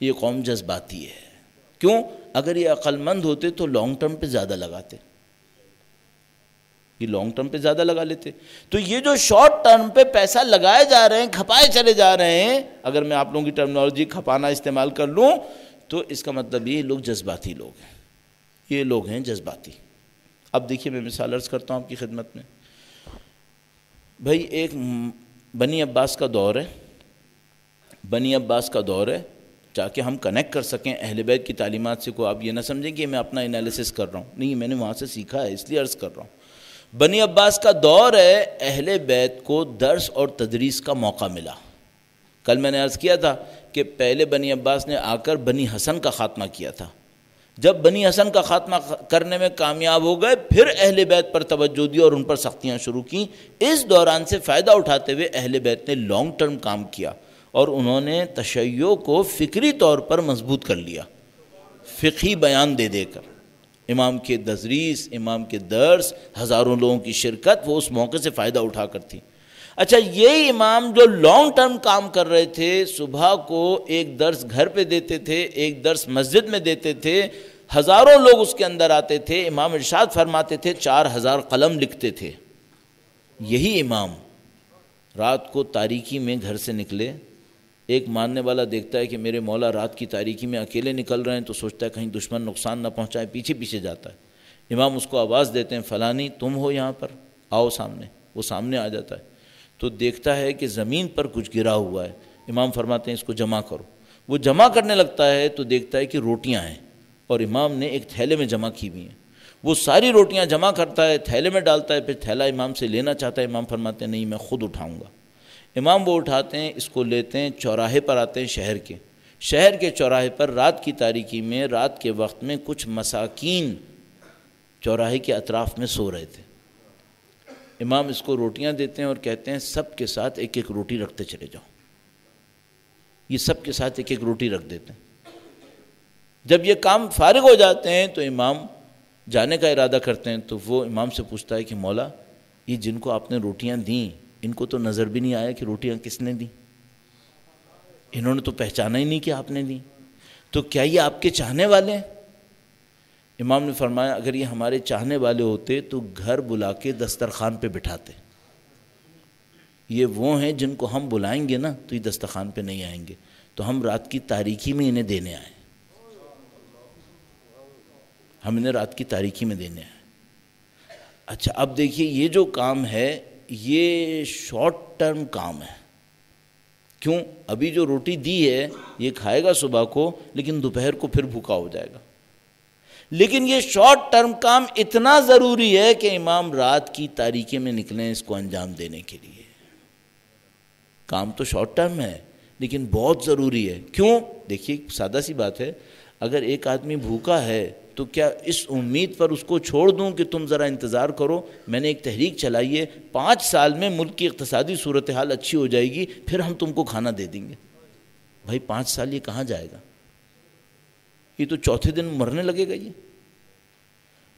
یہ قوم جذباتی ہے۔ کیوں؟ اگر یہ عقل مند ہوتے تو لانگ ٹرم پہ زیادہ لگاتے، یہ لانگ ٹرم پہ زیادہ لگا لیتے۔ تو یہ جو شارٹ ٹرم پہ پیسہ لگائے جا رہے ہیں، کھپائے چلے جا رہے ہیں، اگر میں آپ لوگوں کی ٹرمنالوجی کھپانا استعمال کر لوں تو اس کا مطلب یہ لوگ جذباتی لوگ ہیں، یہ لوگ ہیں جذباتی۔ اب دیکھیے میں مثال عرض کرتا ہوں آپ کی خدمت میں، بھائی ایک بنی عباس کا دور ہے، بنی عباس کا دور ہے، تاکہ ہم کنیکٹ کر سکیں اہل بیت کی تعلیمات سے، کو آپ یہ نہ سمجھیں کہ میں اپنا انالیسس کر رہا ہوں، نہیں میں نے وہاں سے سیکھا ہے اس لیے عرض کر رہا ہوں۔ بنی عباس کا دور ہے، اہل بیت کو درس اور تدریس کا موقع ملا۔ کل میں نے عرض کیا تھا کہ پہلے بنی عباس نے آ کر بنی حسن کا خاتمہ کیا تھا، جب بنی حسن کا خاتمہ کرنے میں کامیاب ہو گئے پھر اہل بیت پر توجہ دی اور ان پر سختیاں شروع کی۔ اس دوران سے فائدہ اٹھاتے ہوئے اہل بیت نے لانگ ٹرم کام کیا اور انہوں نے تشیع کو فکری طور پر مضبوط کر لیا، فقہی بیان دے دے کر، امام کے تدریس، امام کے درس، ہزاروں لوگوں کی شرکت، وہ اس موقع سے فائدہ اٹھا کر تھی۔ اچھا یہی امام جو لانگ ٹرم کام کر رہے تھے، صبح کو ایک درس گھر پہ دیتے تھے، ایک درس مسجد میں دیتے تھے، ہزاروں لوگ اس کے اندر آتے تھے، امام ارشاد فرماتے تھے 4000 قلم لکھتے تھے۔ یہی امام رات کو تاریکی میں گھر سے نکلے، ایک ماننے والا دیکھتا ہے کہ میرے مولا رات کی تاریکی میں اکیلے نکل رہے ہیں، تو سوچتا ہے کہیں دشمن نقصان نہ پہنچائے، پیچھے پیچھے جاتا ہے۔ امام اس کو آواز دیتے ہیں فلانی تم ہو یہاں پر، آؤ سامنے۔ وہ سامنے آ جاتا ہے تو دیکھتا ہے کہ زمین پر کچھ گرا ہوا ہے۔ امام فرماتے ہیں اس کو جمع کرو۔ وہ جمع کرنے لگتا ہے تو دیکھتا ہے کہ روٹیاں ہیں اور امام نے ایک تھیلے میں جمع کی ہوئی ہیں۔ وہ ساری روٹیاں جمع کرتا ہے، تھیلے میں ڈالتا ہے، پھر تھیلا امام سے لینا چاہتا ہے، امام فرماتے ہیں نہیں میں خود اٹھاؤں گا۔ امام وہ اٹھاتے ہیں، اس کو لیتے ہیں، چوراہے پر آتے ہیں، شہر کے چوراہے پر رات کی تاریکی میں، رات کے وقت میں کچھ مساکین چوراہے کے اطراف میں سو رہے تھے۔ امام اس کو روٹیاں دیتے ہیں اور کہتے ہیں سب کے ساتھ ایک ایک روٹی رکھتے چلے جاؤ۔ یہ سب کے ساتھ ایک ایک روٹی رکھ دیتے ہیں۔ جب یہ کام فارغ ہو جاتے ہیں تو امام جانے کا ارادہ کرتے ہیں، تو وہ امام سے پوچھتا ہے کہ مولا یہ جن کو آپ نے روٹیاں دیں ان کو تو نظر بھی نہیں آیا کہ روٹیاں کس نے دیں، انہوں نے تو پہچانا ہی نہیں کہ آپ نے دیں، تو کیا یہ آپ کے چاہنے والے ہیں؟ امام نے فرمایا اگر یہ ہمارے چاہنے والے ہوتے تو گھر بلا کے دسترخوان پہ بٹھاتے، یہ وہ ہیں جن کو ہم بلائیں گے نا تو یہ دسترخوان پہ نہیں آئیں گے، تو ہم رات کی تاریکی میں انہیں دینے آئے، ہم انہیں رات کی تاریکی میں دینے آئے۔ اچھا اب دیکھیے یہ جو کام ہے یہ شارٹ ٹرم کام ہے۔ کیوں؟ ابھی جو روٹی دی ہے یہ کھائے گا صبح کو، لیکن دوپہر کو پھر بھوکا ہو جائے گا۔ لیکن یہ شارٹ ٹرم کام اتنا ضروری ہے کہ امام رات کی تاریکی میں نکلیں اس کو انجام دینے کے لیے۔ کام تو شارٹ ٹرم ہے لیکن بہت ضروری ہے۔ کیوں؟ دیکھیے سادہ سی بات ہے، اگر ایک آدمی بھوکا ہے تو کیا اس امید پر اس کو چھوڑ دوں کہ تم ذرا انتظار کرو، میں نے ایک تحریک چلائی ہے، 5 سال میں ملک کی اقتصادی صورتحال اچھی ہو جائے گی، پھر ہم تم کو کھانا دے دیں گے۔ بھائی 5 سال یہ کہاں جائے گا؟ یہ تو چوتھے دن مرنے لگے گا۔ یہ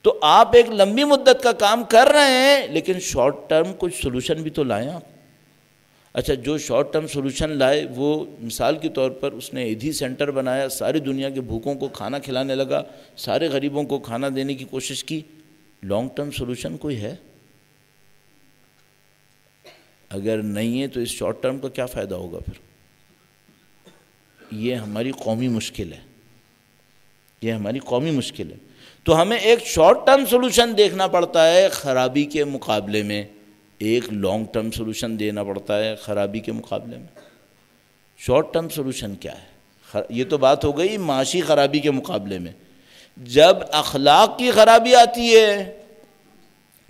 تو آپ ایک لمبی مدت کا کام کر رہے ہیں لیکن شارٹ ٹرم کچھ سلوشن بھی تو لائیں آپ۔ اچھا جو شارٹ ٹرم سلوشن لائے وہ مثال کے طور پر اس نے ایدھی سینٹر بنایا، ساری دنیا کے بھوکوں کو کھانا کھلانے لگا، سارے غریبوں کو کھانا دینے کی کوشش کی۔ لانگ ٹرم سلوشن کوئی ہے؟ اگر نہیں ہے تو اس شارٹ ٹرم کا کیا فائدہ ہوگا پھر؟ یہ ہماری قومی مشکل ہے، یہ ہماری قومی مشکل ہے. تو ہمیں ایک شارٹ ٹرم سولوشن دیکھنا پڑتا ہے خرابی کے مقابلے میں، ایک لانگ ٹرم سولوشن دینا پڑتا ہے خرابی کے مقابلے میں. شارٹ ٹرم سولوشن کیا ہے؟ یہ تو بات ہو گئی معاشی خرابی کے مقابلے میں. جب اخلاق کی خرابی آتی ہے،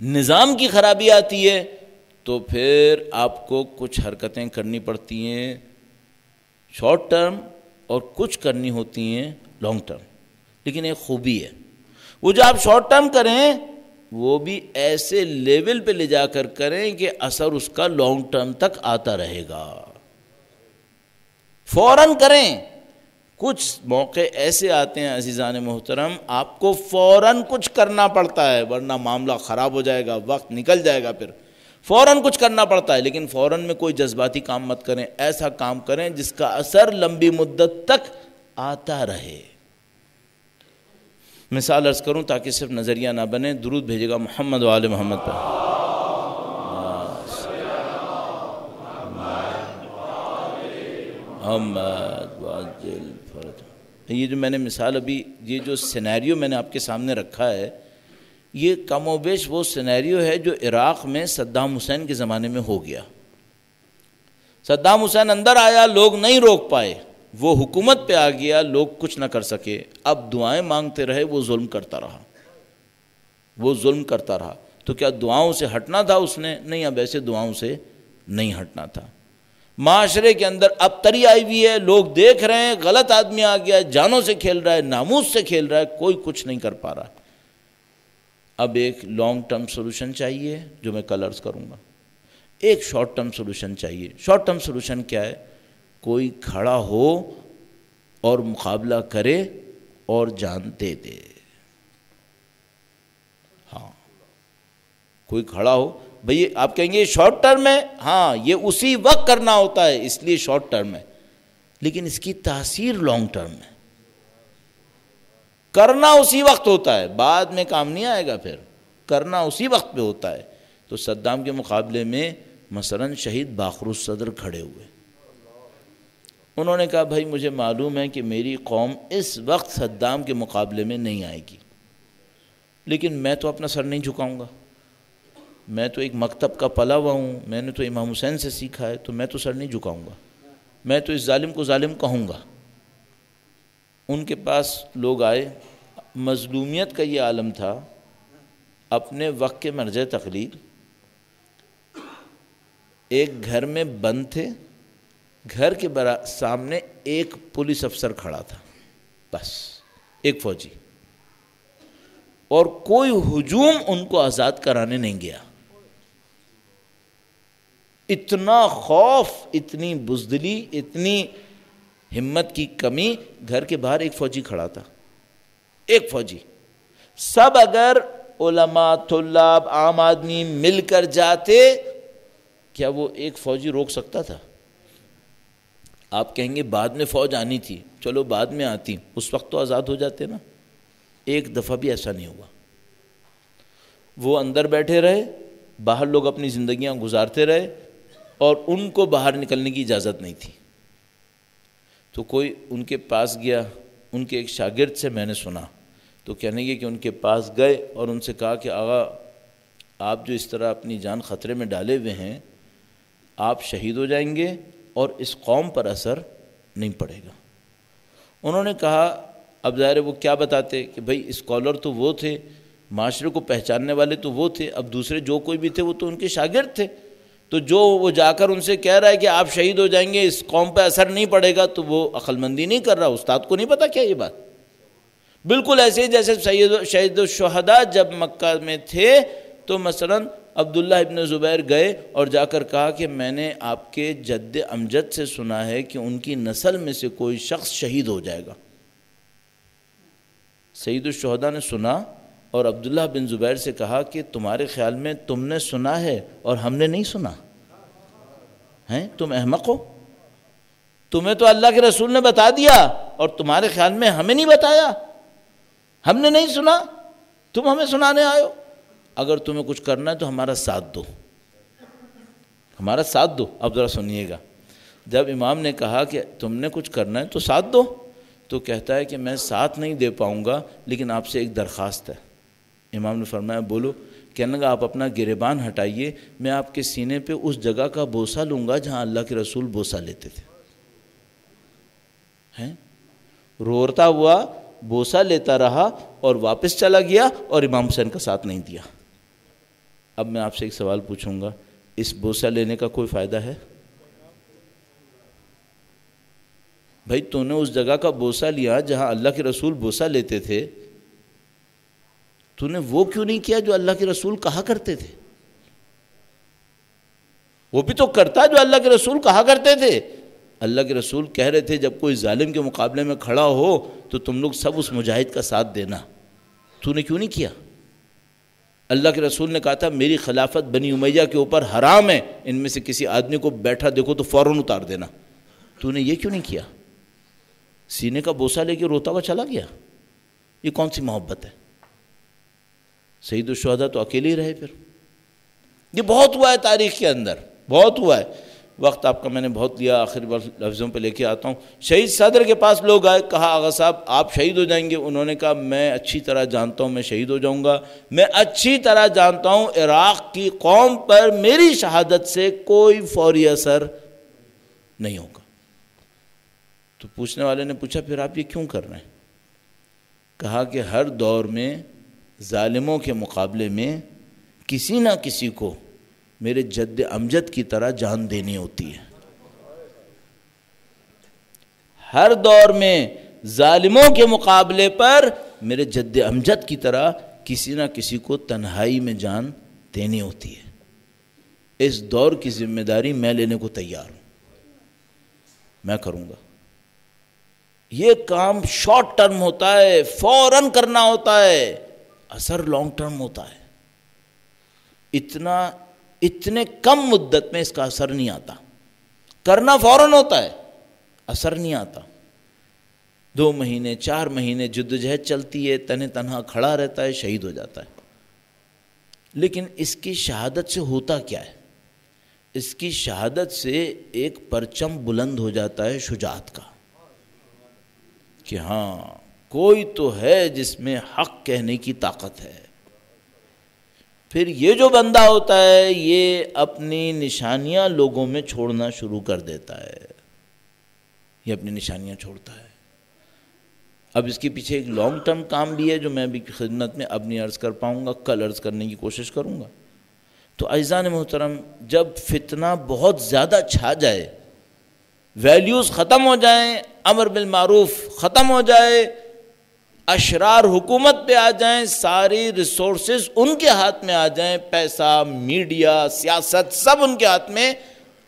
نظام کی خرابی آتی ہے، تو پھر آپ کو کچھ حرکتیں کرنی پڑتی ہیں شارٹ ٹرم اور کچھ کرنی ہوتی ہیں لانگ ٹرم. لیکن ایک خوبی ہے، وہ جو آپ شارٹ ٹرم کریں وہ بھی ایسے لیول پہ لے جا کر کریں کہ اثر اس کا لانگ ٹرم تک آتا رہے گا. فوراً کریں. کچھ موقع ایسے آتے ہیں عزیزان محترم، آپ کو فوراً کچھ کرنا پڑتا ہے ورنہ معاملہ خراب ہو جائے گا، وقت نکل جائے گا. پھر فوراً کچھ کرنا پڑتا ہے، لیکن فوراً میں کوئی جذباتی کام مت کریں. ایسا کام کریں جس کا اثر لمبی مدت تک آتا رہے. مثال عرض کروں تاکہ صرف نظریہ نہ بنے، درود بھیجے گا محمد و آل محمد پر. یہ جو میں نے مثال ابھی، یہ جو سینیریو میں نے آپ کے سامنے رکھا ہے، یہ کم و بیش وہ سینیریو ہے جو عراق میں صدام حسین کے زمانے میں ہو گیا. صدام حسین اندر آیا، لوگ نہیں روک پائے، وہ حکومت پہ آ گیا، لوگ کچھ نہ کر سکے. اب دعائیں مانگتے رہے، وہ ظلم کرتا رہا، وہ ظلم کرتا رہا. تو کیا دعاؤں سے ہٹنا تھا اس نے؟ نہیں، اب ایسے دعاؤں سے نہیں ہٹنا تھا. معاشرے کے اندر اب تری آئی ہوئی ہے، لوگ دیکھ رہے ہیں غلط آدمی آ گیا ہے، جانوں سے کھیل رہا ہے، ناموس سے کھیل رہا ہے، کوئی کچھ نہیں کر پا رہا. اب ایک لانگ ٹرم سولوشن چاہیے جو میں کل عرض کروں گا. ایک شارٹ ٹرم سولوشن چاہیے. شارٹ ٹرم سولوشن کیا ہے؟ کوئی کھڑا ہو اور مقابلہ کرے اور جان دے دے. ہاں، کوئی کھڑا ہو. بھئی آپ کہیں گے یہ شارٹ ٹرم ہے، ہاں یہ اسی وقت کرنا ہوتا ہے اس لیے شارٹ ٹرم ہے، لیکن اس کی تاثیر لانگ ٹرم ہے. کرنا اسی وقت ہوتا ہے، بعد میں کام نہیں آئے گا. پھر کرنا اسی وقت پہ ہوتا ہے. تو صدام کے مقابلے میں مثلا شہید باقر الصدر کھڑے ہوئے. انہوں نے کہا بھائی مجھے معلوم ہے کہ میری قوم اس وقت صدام کے مقابلے میں نہیں آئے گی، لیکن میں تو اپنا سر نہیں جھکاؤں گا. میں تو ایک مکتب کا پلا ہوا ہوں، میں نے تو امام حسین سے سیکھا ہے، تو میں تو سر نہیں جھکاؤں گا، میں تو اس ظالم کو ظالم کہوں گا. ان کے پاس لوگ آئے. مظلومیت کا یہ عالم تھا، اپنے وقت کے مرجع تقلید. ایک گھر میں بند تھے، گھر کے سامنے ایک پولیس افسر کھڑا تھا، بس ایک فوجی، اور کوئی ہجوم ان کو آزاد کرانے نہیں گیا. اتنا خوف، اتنی بزدلی، اتنی ہمت کی کمی. گھر کے باہر ایک فوجی کھڑا تھا، ایک فوجی. سب اگر علماء، طلاب، عام آدمی مل کر جاتے، کیا وہ ایک فوجی روک سکتا تھا؟ آپ کہیں گے بعد میں فوج آنی تھی، چلو بعد میں آتی، اس وقت تو آزاد ہو جاتے نا. ایک دفعہ بھی ایسا نہیں ہوا. وہ اندر بیٹھے رہے، باہر لوگ اپنی زندگیاں گزارتے رہے، اور ان کو باہر نکلنے کی اجازت نہیں تھی. تو کوئی ان کے پاس گیا، ان کے ایک شاگرد سے میں نے سنا، تو کہنے لگے کہ ان کے پاس گئے اور ان سے کہا کہ آغا آپ جو اس طرح اپنی جان خطرے میں ڈالے ہوئے ہیں، آپ شہید ہو جائیں گے اور اس قوم پر اثر نہیں پڑے گا. انہوں نے کہا اب ظاہر ہے وہ کیا بتاتے کہ بھئی اسکالر تو وہ تھے، معاشرے کو پہچاننے والے تو وہ تھے، اب دوسرے جو کوئی بھی تھے وہ تو ان کے شاگرد تھے. تو جو وہ جا کر ان سے کہہ رہا ہے کہ آپ شہید ہو جائیں گے، اس قوم پہ اثر نہیں پڑے گا، تو وہ عقل مندی نہیں کر رہا. استاد کو نہیں پتا کیا یہ بات؟ بالکل ایسے ہی جیسے شہید الشہداء جب مکہ میں تھے تو مثلا عبداللہ ابن زبیر گئے اور جا کر کہا کہ میں نے آپ کے جد امجد سے سنا ہے کہ ان کی نسل میں سے کوئی شخص شہید ہو جائے گا. سید الشہداء نے سنا اور عبداللہ بن زبیر سے کہا کہ تمہارے خیال میں تم نے سنا ہے اور ہم نے نہیں سنا ہیں؟ تم احمق ہو، تمہیں تو اللہ کے رسول نے بتا دیا اور تمہارے خیال میں ہمیں نہیں بتایا، ہم نے نہیں سنا، تم ہمیں سنانے آئے ہو. اگر تمہیں کچھ کرنا ہے تو ہمارا ساتھ دو، ہمارا ساتھ دو. اب ذرا سنیے گا، جب امام نے کہا کہ تم نے کچھ کرنا ہے تو ساتھ دو، تو کہتا ہے کہ میں ساتھ نہیں دے پاؤں گا لیکن آپ سے ایک درخواست ہے۔ امام نے فرمایا بولو۔ کہنے لگا آپ اپنا گریبان ہٹائیے، میں آپ کے سینے پہ اس جگہ کا بوسہ لوں گا جہاں اللہ کے رسول بوسہ لیتے تھے۔ روتا ہوا بوسہ لیتا رہا اور واپس چلا گیا اور امام حسین کا ساتھ نہیں دیا۔ اب میں آپ سے ایک سوال پوچھوں گا، اس بوسہ لینے کا کوئی فائدہ ہے؟ بھائی تو نے اس جگہ کا بوسہ لیا جہاں اللہ کے رسول بوسہ لیتے تھے، تو نے وہ کیوں نہیں کیا جو اللہ کے رسول کہا کرتے تھے؟ وہ بھی تو کرتا جو اللہ کے رسول کہا کرتے تھے۔ اللہ کے رسول کہہ رہے تھے جب کوئی ظالم کے مقابلے میں کھڑا ہو تو تم لوگ سب اس مجاہد کا ساتھ دینا، تو نے کیوں نہیں کیا؟ اللہ کے رسول نے کہا تھا میری خلافت بنی امیہ کے اوپر حرام ہے، ان میں سے کسی آدمی کو بیٹھا دیکھو تو فوراً اتار دینا، تو نے یہ کیوں نہیں کیا؟ سینے کا بوسہ لے کے روتا ہوا چلا گیا۔ یہ کون سی محبت ہے؟ سید الشہداء تو اکیلے ہی رہے۔ پھر یہ بہت ہوا ہے تاریخ کے اندر، بہت ہوا ہے۔ وقت آپ کا میں نے بہت لیا، آخر بار لفظوں پہ لے کے آتا ہوں۔ شہید صدر کے پاس لوگ آئے، کہا آغا صاحب آپ شہید ہو جائیں گے؟ انہوں نے کہا میں اچھی طرح جانتا ہوں میں شہید ہو جاؤں گا، میں اچھی طرح جانتا ہوں عراق کی قوم پر میری شہادت سے کوئی فوری اثر نہیں ہوگا۔ تو پوچھنے والے نے پوچھا پھر آپ یہ کیوں کر رہے ہیں؟ کہا کہ ہر دور میں ظالموں کے مقابلے میں کسی نہ کسی کو میرے جد امجد کی طرح جان دینی ہوتی ہے۔ ہر دور میں ظالموں کے مقابلے پر میرے جد امجد کی طرح کسی نہ کسی کو تنہائی میں جان دینی ہوتی ہے۔ اس دور کی ذمہ داری میں لینے کو تیار ہوں، میں کروں گا۔ یہ کام شارٹ ٹرم ہوتا ہے، فوراً کرنا ہوتا ہے، اثر لانگ ٹرم ہوتا ہے۔ اتنے کم مدت میں اس کا اثر نہیں آتا۔ کرنا فوراً ہوتا ہے، اثر نہیں آتا۔ 2 مہینے 4 مہینے جدوجہد چلتی ہے، تنہا کھڑا رہتا ہے، شہید ہو جاتا ہے۔ لیکن اس کی شہادت سے ہوتا کیا ہے؟ اس کی شہادت سے ایک پرچم بلند ہو جاتا ہے شجاعت کا، کہ ہاں کوئی تو ہے جس میں حق کہنے کی طاقت ہے۔ پھر یہ جو بندہ ہوتا ہے یہ اپنی نشانیاں لوگوں میں چھوڑنا شروع کر دیتا ہے، یہ اپنی نشانیاں چھوڑتا ہے۔ اب اس کے پیچھے ایک لانگ ٹرم کام بھی ہے جو میں بھی خدمت میں اب نہیں عرض کر پاؤں گا، کل عرض کرنے کی کوشش کروں گا۔ تو عزیزان محترم، جب فتنہ بہت زیادہ چھا جائے، ویلیوز ختم ہو جائیں، امر بالمعروف ختم ہو جائے، اشرار حکومت پہ آ جائیں، ساری ریسورسز ان کے ہاتھ میں آ جائیں، پیسہ، میڈیا، سیاست سب ان کے ہاتھ میں،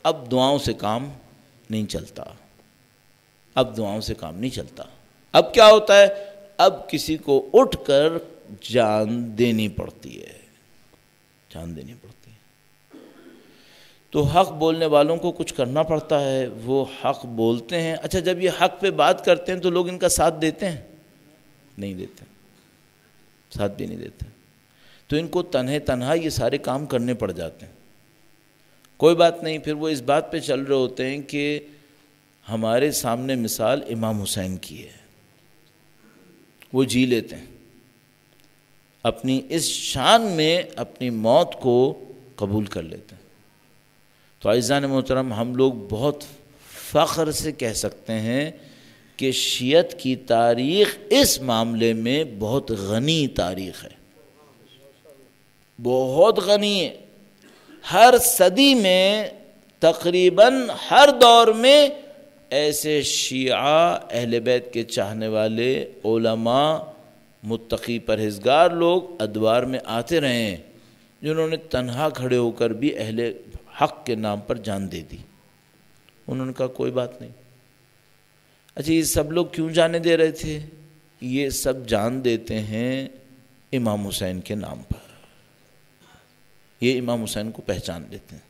اب دعاؤں سے کام نہیں چلتا۔ اب دعاؤں سے کام نہیں چلتا۔ اب کیا ہوتا ہے؟ اب کسی کو اٹھ کر جان دینی پڑتی ہے، جان دینی پڑتی ہے۔ تو حق بولنے والوں کو کچھ کرنا پڑتا ہے، وہ حق بولتے ہیں۔ اچھا جب یہ حق پہ بات کرتے ہیں تو لوگ ان کا ساتھ دیتے ہیں؟ نہیں دیتے، ساتھ بھی نہیں دیتے۔ تو ان کو تنہا یہ سارے کام کرنے پڑ جاتے ہیں۔ کوئی بات نہیں، پھر وہ اس بات پہ چل رہے ہوتے ہیں کہ ہمارے سامنے مثال امام حسین کی ہے، وہ جی لیتے ہیں، اپنی اس شان میں اپنی موت کو قبول کر لیتے ہیں۔ تو عزیزان محترم، ہم لوگ بہت فخر سے کہہ سکتے ہیں کہ شیعت کی تاریخ اس معاملے میں بہت غنی تاریخ ہے، بہت غنی ہے۔ ہر صدی میں تقریباً ہر دور میں ایسے شیعہ اہل بیت کے چاہنے والے علماء، متقی پرہیزگار لوگ ادوار میں آتے رہے ہیں جنہوں نے تنہا کھڑے ہو کر بھی اہل حق کے نام پر جان دے دی۔ انہوں نے کہا کوئی بات نہیں۔ اچھا یہ سب لوگ کیوں جانے دے رہے تھے؟ یہ سب جان دیتے ہیں امام حسین کے نام پر، یہ امام حسین کو پہچان لیتے ہیں۔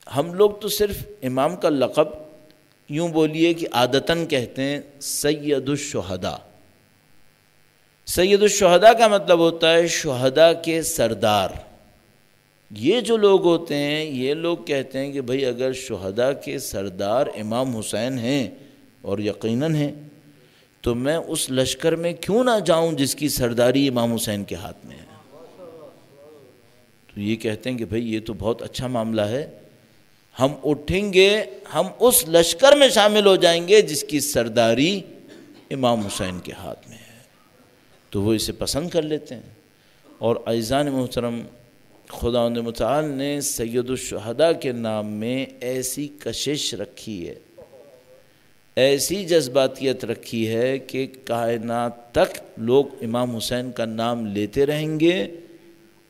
ہم لوگ تو صرف امام کا لقب یوں بولیے کہ عادتاً کہتے ہیں سید الشہداء۔ سید الشہداء کا مطلب ہوتا ہے شہداء کے سردار۔ یہ جو لوگ ہوتے ہیں یہ لوگ کہتے ہیں کہ بھئی اگر شہداء کے سردار امام حسین ہیں اور یقیناً ہے، تو میں اس لشکر میں کیوں نہ جاؤں جس کی سرداری امام حسین کے ہاتھ میں ہے۔ تو یہ کہتے ہیں کہ بھئی یہ تو بہت اچھا معاملہ ہے، ہم اٹھیں گے، ہم اس لشکر میں شامل ہو جائیں گے جس کی سرداری امام حسین کے ہاتھ میں ہے۔ تو وہ اسے پسند کر لیتے ہیں۔ اور عزیزان محترم، خداوند متعال نے سید الشہداء کے نام میں ایسی کشش رکھی ہے، ایسی جذباتیت رکھی ہے کہ کائنات تک لوگ امام حسین کا نام لیتے رہیں گے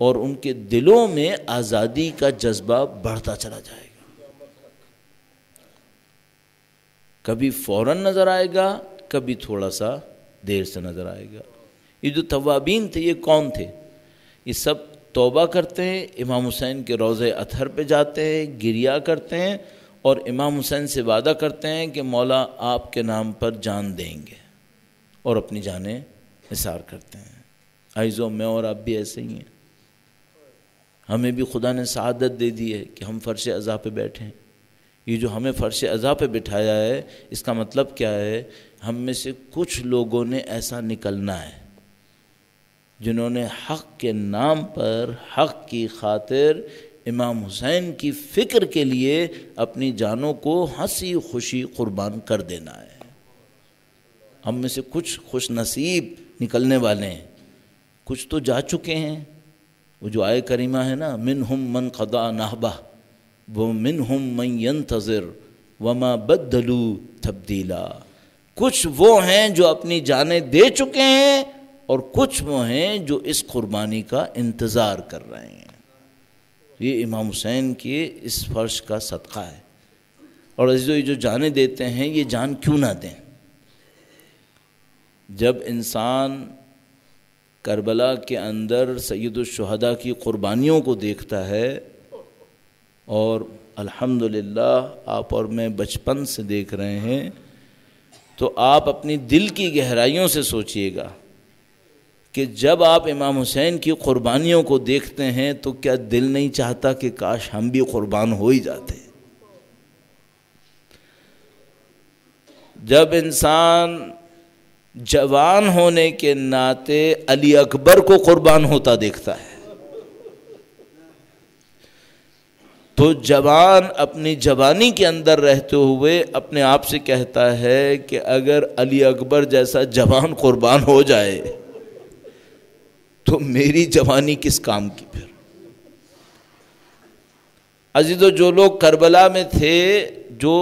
اور ان کے دلوں میں آزادی کا جذبہ بڑھتا چلا جائے گا۔ کبھی فوراً نظر آئے گا، کبھی تھوڑا سا دیر سے نظر آئے گا۔ یہ جو توابین تھے، یہ کون تھے؟ یہ سب توبہ کرتے ہیں، امام حسین کے روضہ اطہر پہ جاتے ہیں، گریہ کرتے ہیں اور امام حسین سے وعدہ کرتے ہیں کہ مولا آپ کے نام پر جان دیں گے، اور اپنی جانیں نثار کرتے ہیں۔ عزیزو، میں اور آپ بھی ایسے ہی ہیں۔ ہمیں بھی خدا نے سعادت دے دی ہے کہ ہم فرش عزا پہ بیٹھے ہیں۔ یہ جو ہمیں فرش عزا پہ بٹھایا ہے، اس کا مطلب کیا ہے؟ ہم میں سے کچھ لوگوں نے ایسا نکلنا ہے جنہوں نے حق کے نام پر، حق کی خاطر امام حسین کی فکر کے لیے اپنی جانوں کو ہنسی خوشی قربان کر دینا ہے۔ ہم میں سے کچھ خوش نصیب نکلنے والے ہیں، کچھ تو جا چکے ہیں۔ وہ جو آیہ کریمہ ہے نا، منہم من قضا نحبہ ومنہم من ینتظر وما بدلوا تبدیلا۔ کچھ وہ ہیں جو اپنی جانیں دے چکے ہیں اور کچھ وہ ہیں جو اس قربانی کا انتظار کر رہے ہیں۔ یہ امام حسین کے اس فرش کا صدقہ ہے۔ اور عزیزو، یہ جو جانیں دیتے ہیں، یہ جان کیوں نہ دیں؟ جب انسان کربلا کے اندر سید الشہداء کی قربانیوں کو دیکھتا ہے، اور الحمدللہ آپ اور میں بچپن سے دیکھ رہے ہیں، تو آپ اپنی دل کی گہرائیوں سے سوچئے گا کہ جب آپ امام حسین کی قربانیوں کو دیکھتے ہیں تو کیا دل نہیں چاہتا کہ کاش ہم بھی قربان ہو ہی جاتے؟ جب انسان جوان ہونے کے ناطے علی اکبر کو قربان ہوتا دیکھتا ہے، تو جوان اپنی جوانی کے اندر رہتے ہوئے اپنے آپ سے کہتا ہے کہ اگر علی اکبر جیسا جوان قربان ہو جائے تو میری جوانی کس کام کی پھر؟ عزیزو، جو لوگ کربلا میں تھے، جو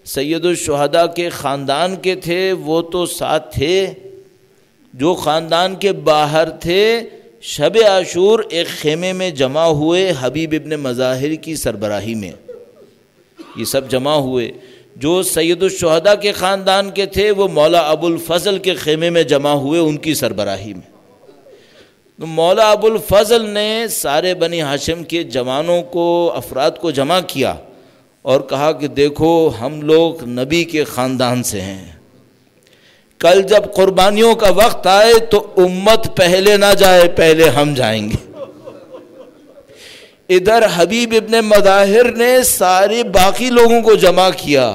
سید الشہداء کے خاندان کے تھے، وہ تو ساتھ تھے۔ جو خاندان کے باہر تھے، شب عاشور ایک خیمے میں جمع ہوئے حبیب ابن مظاہر کی سربراہی میں، یہ سب جمع ہوئے۔ جو سید الشہداء کے خاندان کے تھے، وہ مولا ابو الفضل کے خیمے میں جمع ہوئے ان کی سربراہی میں۔ تو مولا ابو الفضل نے سارے بنی ہاشم کے جوانوں کو، افراد کو جمع کیا اور کہا کہ دیکھو، ہم لوگ نبی کے خاندان سے ہیں، کل جب قربانیوں کا وقت آئے تو امت پہلے نہ جائے، پہلے ہم جائیں گے۔ ادھر حبیب ابن مظاہر نے سارے باقی لوگوں کو جمع کیا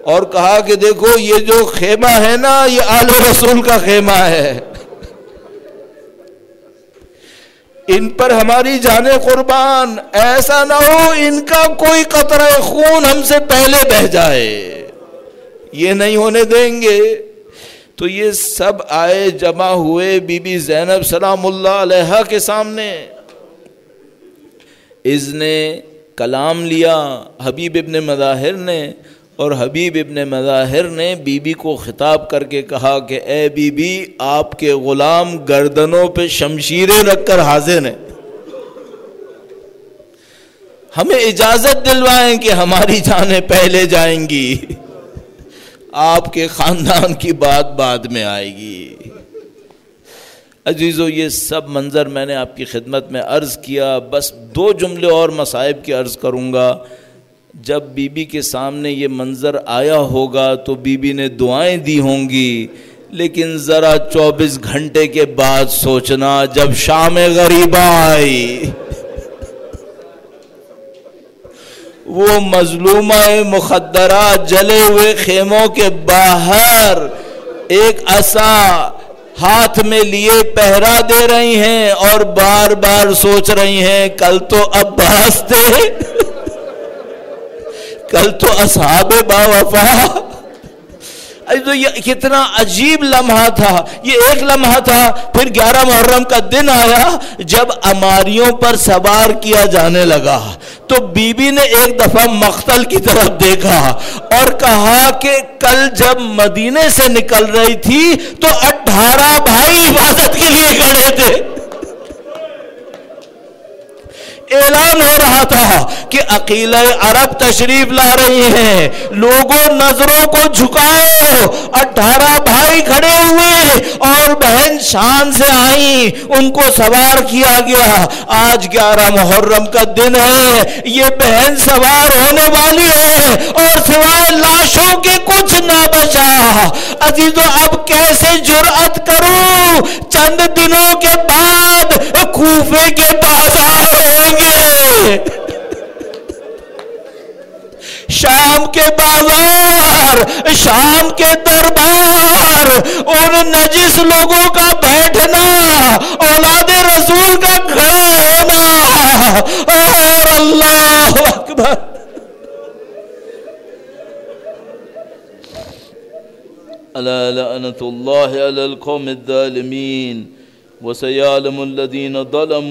اور کہا کہ دیکھو، یہ جو خیمہ ہے نا، یہ آل رسول کا خیمہ ہے، ان پر ہماری جانیں قربان، ایسا نہ ہو ان کا کوئی قطرہ خون ہم سے پہلے بہہ جائے، یہ نہیں ہونے دیں گے۔ تو یہ سب آئے، جمع ہوئے بی بی زینب سلام اللہ علیہا کے سامنے۔ اذن کلام لیا حبیب ابن مظاہر نے، اور حبیب ابن مظاہر نے بی بی کو خطاب کر کے کہا کہ اے بی بی، آپ کے غلام گردنوں پہ شمشیریں رکھ کر حاضر ہیں، ہمیں اجازت دلوائیں کہ ہماری جانیں پہلے جائیں گی، آپ کے خاندان کی بات بعد میں آئے گی۔ عزیزو، یہ سب منظر میں نے آپ کی خدمت میں عرض کیا، بس 2 جملے اور مصائب کی عرض کروں گا۔ جب بی بی کے سامنے یہ منظر آیا ہوگا تو بی بی نے دعائیں دی ہوں گی، لیکن ذرا 24 گھنٹے کے بعد سوچنا، جب شام غریبہ آئی، وہ مظلومہ مخدرات جلے ہوئے خیموں کے باہر ایک عصا ہاتھ میں لیے پہرا دے رہی ہیں اور بار بار سوچ رہی ہیں کل تو عباس تھے، کل تو اصحاب باوفا۔ تو یہ کتنا عجیب لمحہ تھا، یہ ایک لمحہ تھا۔ پھر 11 محرم کا دن آیا جب عماریوں پر سوار کیا جانے لگا تو بی بی نے ایک دفعہ مقتل کی طرف دیکھا اور کہا کہ کل جب مدینے سے نکل رہی تھی تو 18 بھائی حفاظت کے لیے کھڑے تھے۔ اعلان ہو رہا تھا کہ عقیلہ عرب تشریف لا رہی ہیں، لوگوں نظروں کو جھکاؤ۔ 18 بھائی کھڑے ہوئے اور بہن شان سے آئیں، ان کو سوار کیا گیا۔ آج 11 محرم کا دن ہے، یہ بہن سوار ہونے والی ہے اور سوائے لاشوں کے کچھ نہ بچا۔ عزیزو اب کیسے جرأت کروں؟ چند دنوں کے بعد کوفے کے بازار ہوں گے، شام کے بازار، شام کے دربار، ان نجس لوگوں کا بیٹھنا، اولاد رسول کا کھڑا ہونا، اور اللہ اکبر۔ الا لعنت اللہ علی القوم الظالمین وسيعلم الذين ظلموا